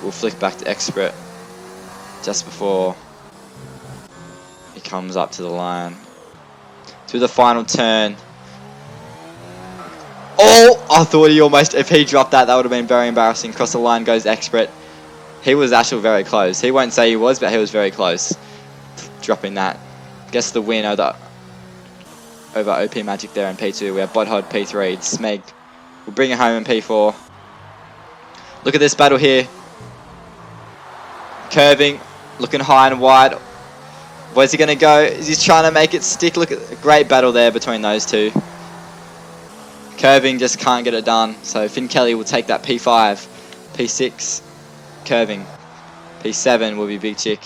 We'll flick back to Expert just before he comes up to the line. To the final turn. Oh, I thought he almost, if he dropped that, that would have been very embarrassing. Across the line goes Expert. He was actually very close. He won't say he was, but he was very close. Dropping that. Gets the win over OP Magic there in P2. We have Bodhod P3. Smeg will bring it home in P4. Look at this battle here. Curving, looking high and wide. Where's he going to go? Is he trying to make it stick? Look at a great battle there between those two. Curving just can't get it done. So Finn Kelly will take that P5. P6, Curving. P7 will be Big Chick.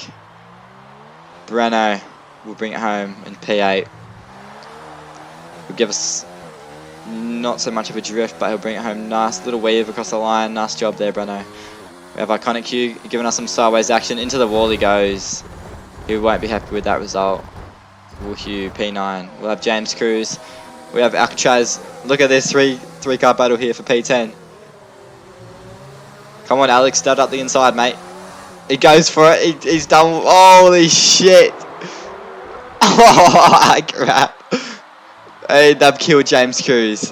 Breno will bring it home in P8. Will give us not so much of a drift, but he'll bring it home. Nice little weave across the line. Nice job there, Breno. We have Iconic Q giving us some sideways action. Into the wall he goes. He won't be happy with that result. Will Hugh, P9. We'll have James Cruz. We have Alcatraz. Look at this three-car battle here for P10. Come on, Alex, stud up the inside, mate. He goes for it. He's done. Holy shit. Oh, crap. Hey, they've killed James Cruz.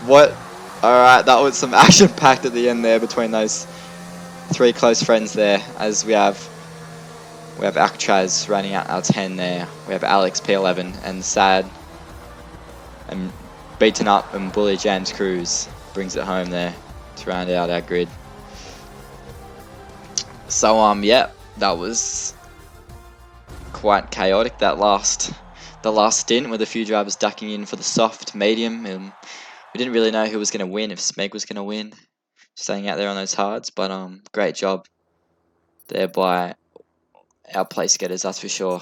What? Alright, that was some action packed at the end there between those 3 close friends there. As we have Alcatraz running out our 10 there. We have Alex P11 and Sad and beaten up and bully James Cruz brings it home there to round out our grid. So yeah, that was quite chaotic, the last stint, with a few drivers ducking in for the soft medium. We didn't really know who was going to win, if Smeg was going to win, staying out there on those hards, but great job there by our place getters, that's for sure.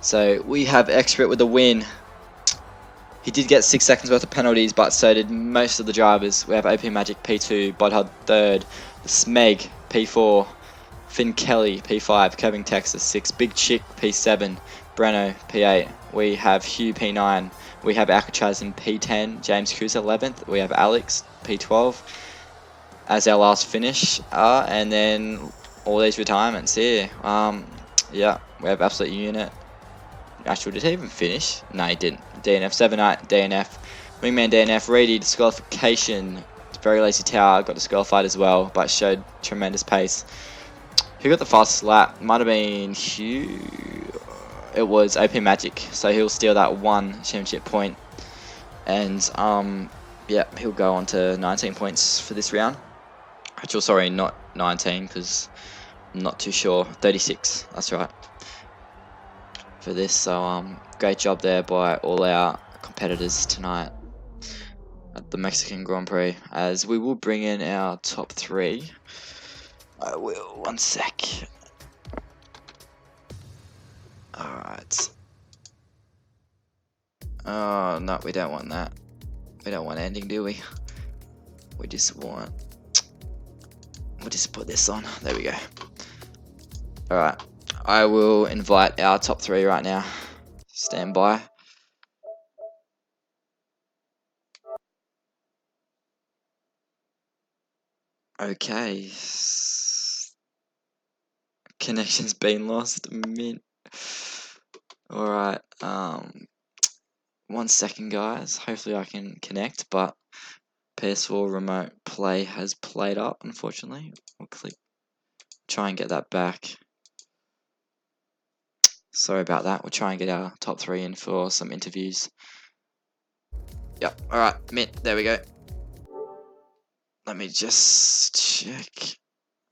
So we have Expert with the win. He did get 6 seconds worth of penalties, but so did most of the drivers. We have OP Magic P2, Bodhud 3rd, Smeg P4, Finn Kelly P5, Curving Texas 6, Big Chick P7, Breno P8. We have Hugh P9. We have Alcatraz in P10, James Cruz 11th. We have Alex P12 as our last finish, and then all these retirements here. Yeah, we have Absolute Unit. Actually, did he even finish? No, he didn't. DNF 7-8, DNF. Wingman DNF, Reedy, disqualification. Very lazy tower, got disqualified as well, but showed tremendous pace. Who got the fastest lap? Might have been Hugh. It was OP Magic, so he'll steal that 1 championship point. And yeah, he'll go on to 19 points for this round. Actually, sorry, not 19, because I'm not too sure. 36, that's right. For this, so great job there by all our competitors tonight at the Mexican Grand Prix. As we will bring in our top 3. I will, 1 sec. Alright. Oh no, we don't want that. We don't want ending, do we? We just want, we'll just put this on. There we go. Alright. I will invite our top 3 right now. Stand by. Okay. Connection's been lost. Mint. Alright, 1 second, guys. Hopefully I can connect, but PS4 remote play has played up, unfortunately. We'll try and get that back. Sorry about that. We'll try and get our top 3 in for some interviews. Yep, alright, Mint, there we go. Let me just check.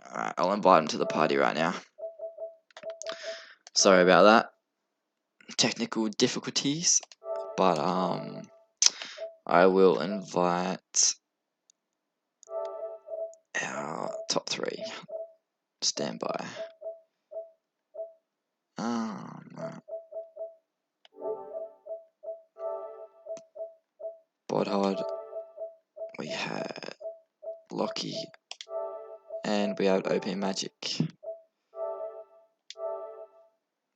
Alright, I'll invite him to the party right now. Sorry about that. Technical difficulties, but I will invite our top 3. Stand by. Bodhod, we had Lockie, and we have OP Magic.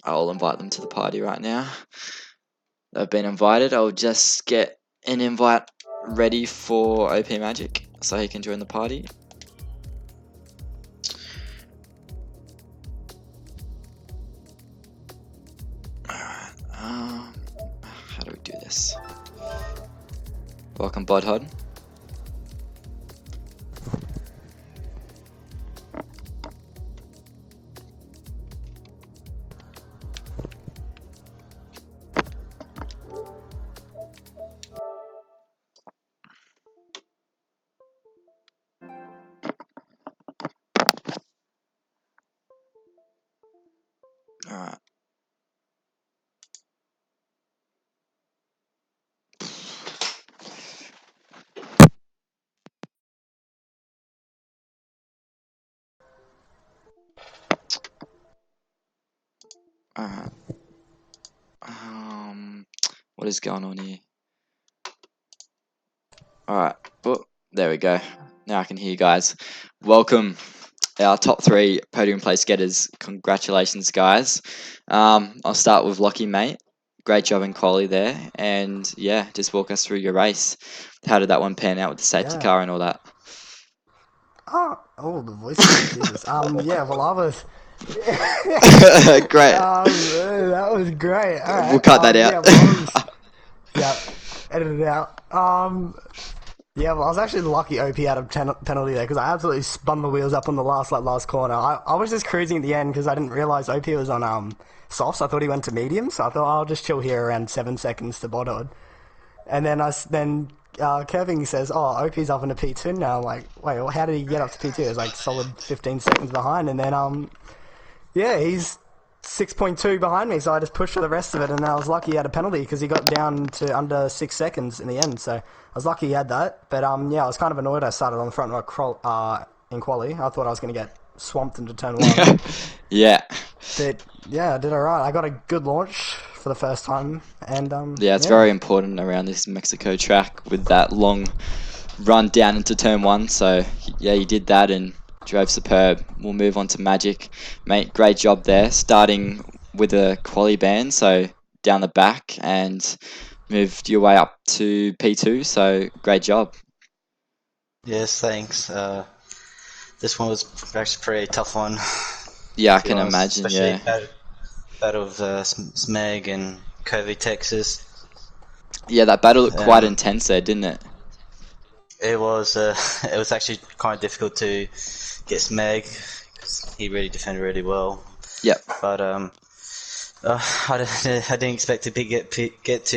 I'll invite them to the party right now. They've been invited. I'll just get an invite ready for OP Magic so he can join the party. Alright, how do we do this? Welcome, Bodhod. Alright. Alright. What is going on here? Alright. Oh, there we go. Now I can hear you guys. Welcome, our top 3 podium place getters. Congratulations, guys. I'll start with Lockie, mate. Great job in quali there, and yeah, just walk us through your race. How did that one pan out with the safety car and all that? Oh, the voice. Jesus. Yeah. Well, I was. Great. That was great. All right. We'll cut that out. Yeah. Well, yeah. Edit it out. Yeah. Well, I was actually lucky OP out of penalty there because I absolutely spun the wheels up on the last corner. I was just cruising at the end because I didn't realize OP was on softs. I thought he went to medium, so I thought I'll just chill here around 7 seconds to Bodod. And then Kevin says, "Oh, OP's up in a P2 now." I'm like, wait, well, how did he get up to P2? It was like solid 15 seconds behind, and then yeah, he's 6.2 behind me, so I just pushed for the rest of it, and I was lucky he had a penalty because he got down to under 6 seconds in the end. So I was lucky he had that. But yeah, I was kind of annoyed. I started on the front in quali. I thought I was going to get swamped into turn 1. Yeah. But yeah, I did alright. I got a good launch for the first time, and yeah, it's very important around this Mexico track with that long run down into turn 1. So yeah, you did that and drove superb. We'll move on to Magic, mate. Great job there, starting with a quali band, so down the back, and moved your way up to P2. So great job. Yes, thanks. This one was actually a pretty tough one. Yeah, I can imagine. Especially Yeah, battle of Smeg and Covey, Texas. Yeah, that battle looked quite intense there, didn't it? It was. It was actually kind of difficult to get Smeg because he really defended really well. Yep. But I didn't expect to get to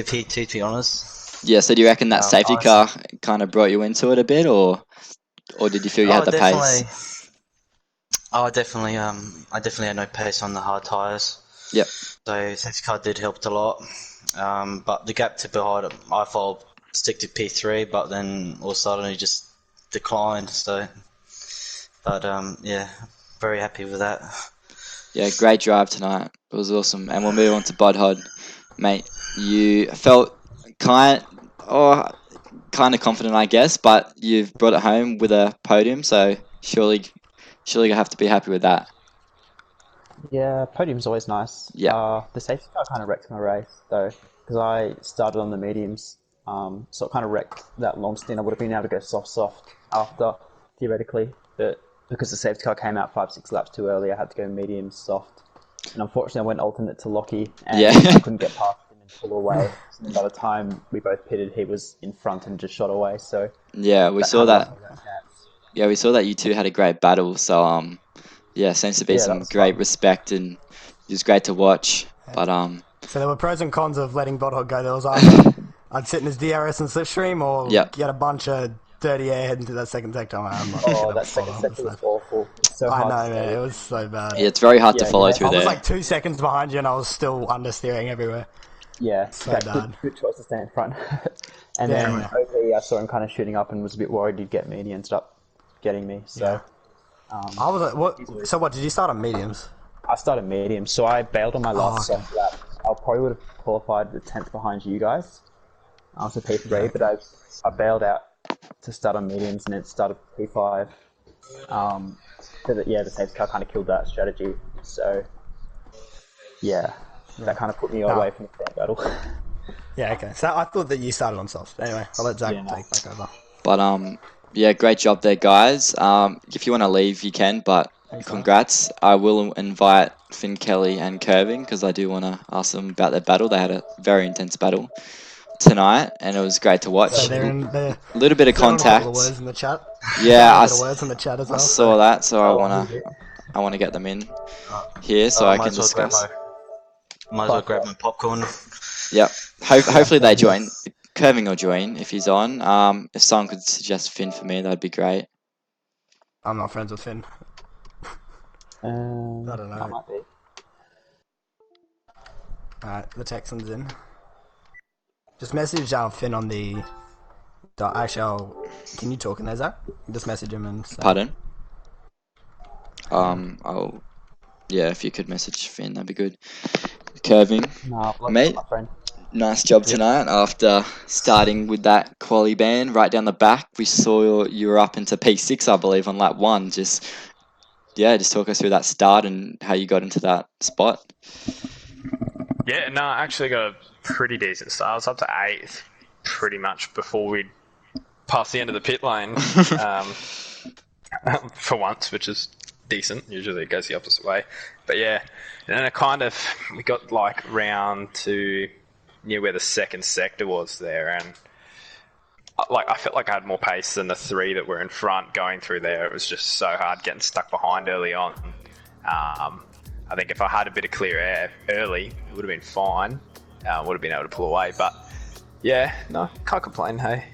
P2, to be honest. Yeah. So do you reckon that safety car kind of brought you into it a bit, or did you feel you had the pace? I definitely had no pace on the hard tires. Yep. So safety car did help a lot. But the gap to behind, I thought stick to P3, but then all of a sudden he just declined. So, but yeah, very happy with that. Yeah, great drive tonight. It was awesome. And we'll move on to Budhod, mate. You felt kind of confident, I guess, but you've brought it home with a podium, so surely you have to be happy with that. Yeah, podium's always nice. Yeah. The safety car kind of wrecked my race, though, because I started on the mediums, so it kind of wrecked that long stint. I would have been able to go soft after, theoretically, but because the safety car came out 5-6 laps too early, I had to go medium soft. And unfortunately, I went alternate to Lockie, and I couldn't get past him and pull away. So by the time we both pitted, he was in front and just shot away. So Yeah, we saw that. Yeah, we saw that you two had a great battle. So yeah, seems to be Yeah, that some was great fun. respect, and it was great to watch. But So there were pros and cons of letting Bodhog go. There was either I'd sit in his DRS and slipstream, or Yep. get a bunch of dirty air heading to that second sector. I'm not Oh, gonna that second bother. sector was awful. It's so I hard know, to man. stay. It was so bad. yeah, it's very hard to Yeah, follow yeah. through I was there. like 2 seconds behind you, and I was still understeering everywhere. Yeah, So that bad. good choice to stay in front. And Yeah, then yeah. OP, I saw him kind of shooting up and was a bit worried he'd get me, and he ended up getting me. So I was like, what? So what? Did you start on mediums? I started medium, so I bailed on my last okay. soft lap. I probably would have qualified the 10th behind you guys. I was a P3, but I bailed out to start on mediums and then started P5. So that, the safety car kind of killed that strategy. So yeah, that kind of put me away from the front battle. Yeah, okay. So I thought that you started on soft. Anyway, I'll let Zach Yeah, no. take back over. But yeah, great job there, guys. If you want to leave, you can. But Thanks, congrats. I will invite Finn Kelly and Curving because I do want to ask them about their battle. They had a very intense battle tonight, and it was great to watch. So they're in there. A little bit of Throwing a couple of contact. words in the chat. Yeah, A bit of words in the chat as well. I saw that, so Oh, I wanna get them in here so I can discuss. Might as well grab my popcorn. Yep. Hopefully they join. Curving will join if he's on. If someone could suggest Finn for me, that'd be great. I'm not friends with Finn. I don't know. I might be. Alright, the Texans in. Just message Finn on the. Actually, can you talk in there, Zach? Just message him and say. Pardon? If you could message Finn, that'd be good. Curving, No, mate. my friend. Nice job tonight. After starting with that quali ban right down the back, we saw you were up into P6, I believe, on lap 1. Just talk us through that start and how you got into that spot. Yeah, no, I actually got a pretty decent start. I was up to 8th pretty much before we passed the end of the pit lane for once, which is decent. Usually it goes the opposite way. But yeah, and then we got like round to near where the second sector was there, and I felt like I had more pace than the 3 that were in front going through there. It was just so hard getting stuck behind early on. I think if I had a bit of clear air early, it would have been fine. Would have been able to pull away, but yeah, no, can't complain. Hey,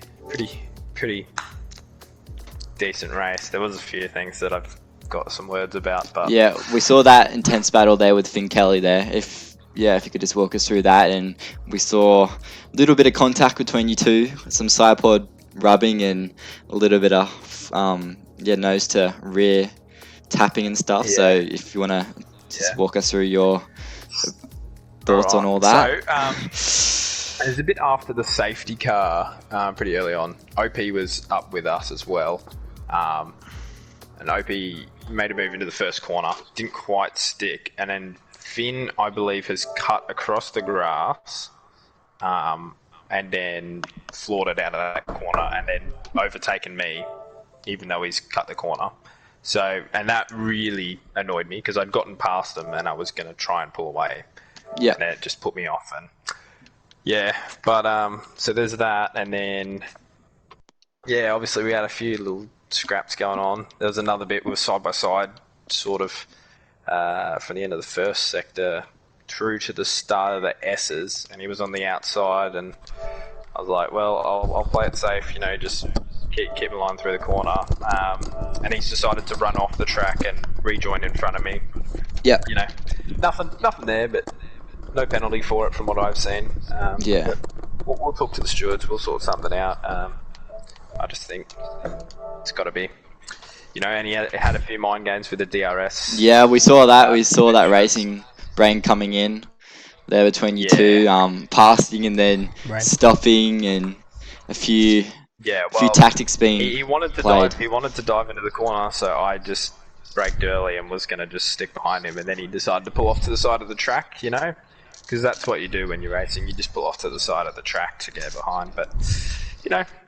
pretty decent race. There was a few things that I've got some words about, but yeah, we saw that intense battle there with Finn Kelly there. If you could just walk us through that, and we saw a little bit of contact between you two, some side pod rubbing, and a little bit of nose to rear tapping and stuff. Yeah. So if you want to just walk us through your thoughts on all that. So it was a bit after the safety car, pretty early on. OP was up with us as well, and OP made a move into the first corner, didn't quite stick, and then Finn, I believe, has cut across the grass, and then floored it out of that corner, and then overtaken me, even though he's cut the corner. So, and that really annoyed me because I'd gotten past him and I was going to try and pull away. Yeah. And it just put me off. And so there's that, and then obviously we had a few little scraps going on. There was another bit with side by side, sort of. From the end of the first sector through to the start of the S's, and he was on the outside, and I was like, well, I'll play it safe, just keep a line through the corner, and he's decided to run off the track and rejoin in front of me. Yeah. Nothing there, but no penalty for it from what I've seen. We'll talk to the stewards, we'll sort something out. I just think it's got to be. And he had a few mind games with the DRS. Yeah, we saw that. We saw that racing brain coming in there between you two, passing and then stopping, and a few tactics being he wanted to played. He wanted to dive into the corner, so I just braked early and was going to just stick behind him, and then he decided to pull off to the side of the track, because that's what you do when you're racing. You just pull off to the side of the track to get behind. But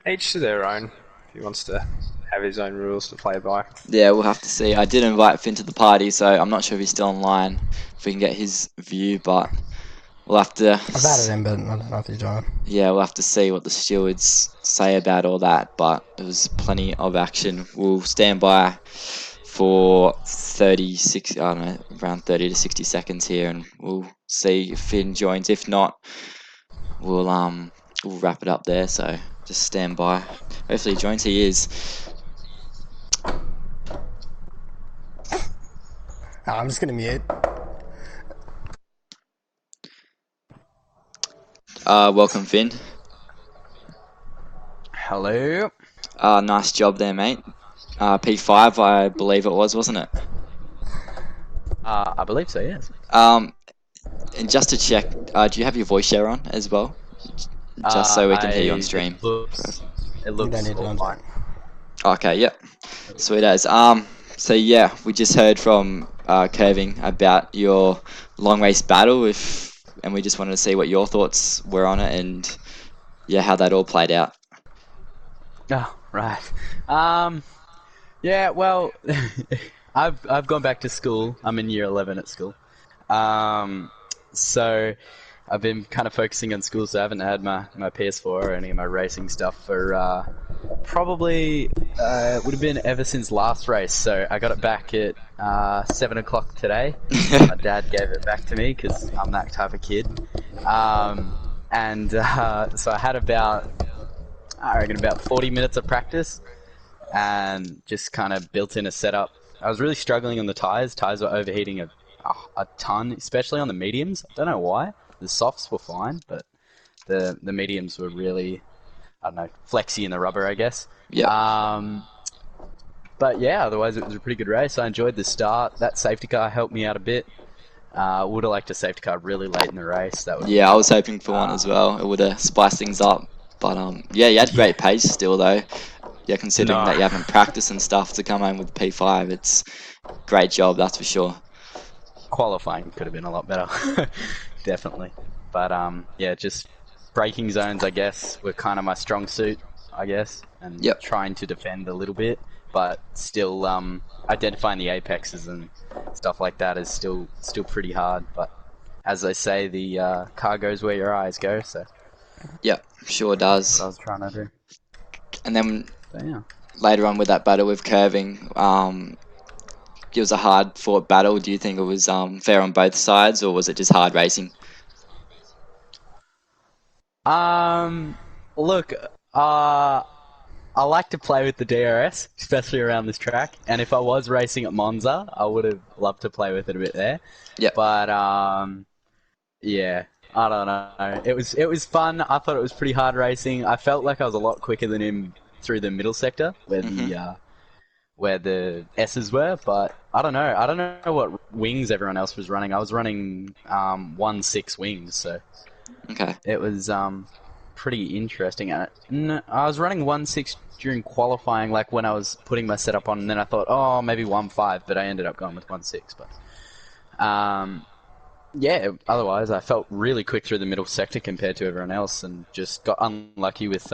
each to their own. If he wants to have his own rules to play by. Yeah, we'll have to see. I did invite Finn to the party, so I'm not sure if he's still online, if we can get his view, but we'll have to. I've added him, but I don't know if he's joined. Yeah, we'll have to see what the stewards say about all that, but there was plenty of action. We'll stand by for 36, I don't know, around 30 to 60 seconds here, and we'll see if Finn joins. If not, we'll wrap it up there. So just stand by. Hopefully he joins. He is. I'm just gonna mute. Welcome, Finn. Hello. Nice job there, mate. P5, I believe it was, wasn't it? I believe so. Yes. And just to check, do you have your voice share on as well? Just so we can hear you on stream. It looks You don't need to all on fine. Okay, yep. Sweet as. So yeah, we just heard from Curving about your long race battle, and we just wanted to see what your thoughts were on it, and yeah, how that all played out. Oh, right. Yeah. Well, I've gone back to school. I'm in year 11 at school. So I've been kind of focusing on school, so I haven't had my PS4 or any of my racing stuff for probably would have been ever since last race. So I got it back at 7 o'clock today. My dad gave it back to me because I'm that type of kid. So I had about 40 minutes of practice and just kind of built in a setup. I was really struggling on the tyres. Tyres were overheating a ton, especially on the mediums. I don't know why. The softs were fine, but the mediums were really, I don't know, flexy in the rubber, I guess. Yeah. But yeah, otherwise it was a pretty good race. I enjoyed the start. That safety car helped me out a bit. Would have liked a safety car really late in the race. Yeah, I was hoping for one as well. It would have spiced things up. But yeah, you had great pace still though. Yeah, considering that you haven't practiced and stuff to come home with P5, it's great job, that's for sure. Qualifying could have been a lot better, definitely. But yeah, just braking zones, I guess, were kind of my strong suit, I guess, and trying to defend a little bit, but still identifying the apexes and stuff like that is still pretty hard. But as they say, the car goes where your eyes go. So yep, sure does. That's what I was trying to do. And then yeah. Later on with that battle with Curving, it was a hard fought battle. Do you think it was fair on both sides, or was it just hard racing? Look, I like to play with the DRS, especially around this track. And if I was racing at Monza, I would have loved to play with it a bit there. Yeah. But yeah, I don't know. It was fun. I thought it was pretty hard racing. I felt like I was a lot quicker than him through the middle sector where the S's were, but I don't know. I don't know what wings everyone else was running. I was running 1.6 wings, so okay. It was pretty interesting. I was running 1.6 during qualifying, like when I was putting my setup on, and then I thought, oh, maybe 1.5, but I ended up going with 1.6. But yeah, otherwise I felt really quick through the middle sector compared to everyone else, and just got unlucky with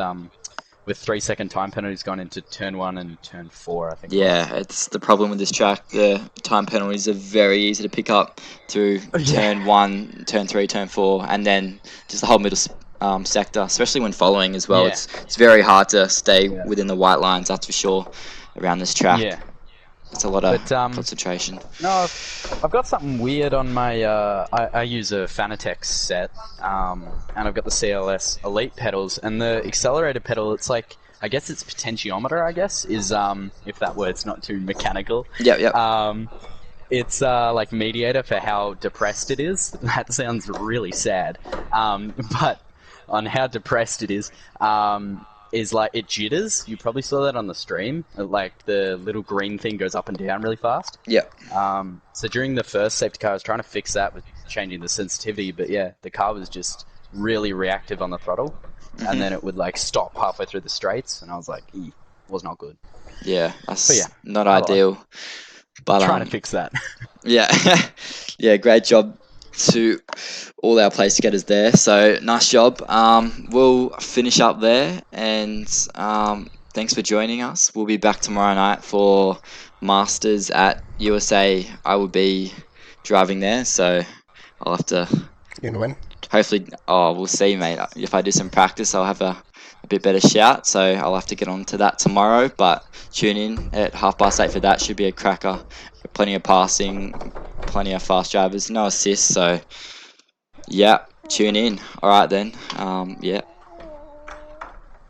3-second time penalties going into turn 1 and turn 4, I think. Yeah, it's the problem with this track. The time penalties are very easy to pick up through turn 1, turn 3, turn 4, and then just the whole middle sector, especially when following as well. Yeah. It's very hard to stay within the white lines, that's for sure, around this track. Yeah. It's a lot of concentration. No, I've got something weird on my... I use a Fanatec set, and I've got the CLS Elite pedals, and the accelerator pedal, it's like... I guess it's potentiometer, I guess, is, if that word's not too mechanical. Yep. It's like mediator for how depressed it is. That sounds really sad. But on how depressed it is like it jitters. You probably saw that on the stream. Like the little green thing goes up and down really fast. Yep. So during the first safety car, I was trying to fix that with changing the sensitivity. But yeah, the car was just really reactive on the throttle. Mm-hmm. And then it would like stop halfway through the straights. And I was like, was not good. Yeah, that's not ideal. But trying to fix that. Yeah. Yeah, great job to all our place getters there. So nice job. We'll finish up there, and thanks for joining us. We'll be back tomorrow night for Masters at USA. I will be driving there, so I'll have to. You gonna win? Hopefully, we'll see, mate. If I do some practice, I'll have a bit better shout, so I'll have to get on to that tomorrow. But tune in at 8:30 for that. Should be a cracker. Plenty of passing, plenty of fast drivers, no assists. So, yeah, tune in. All right then. Yeah.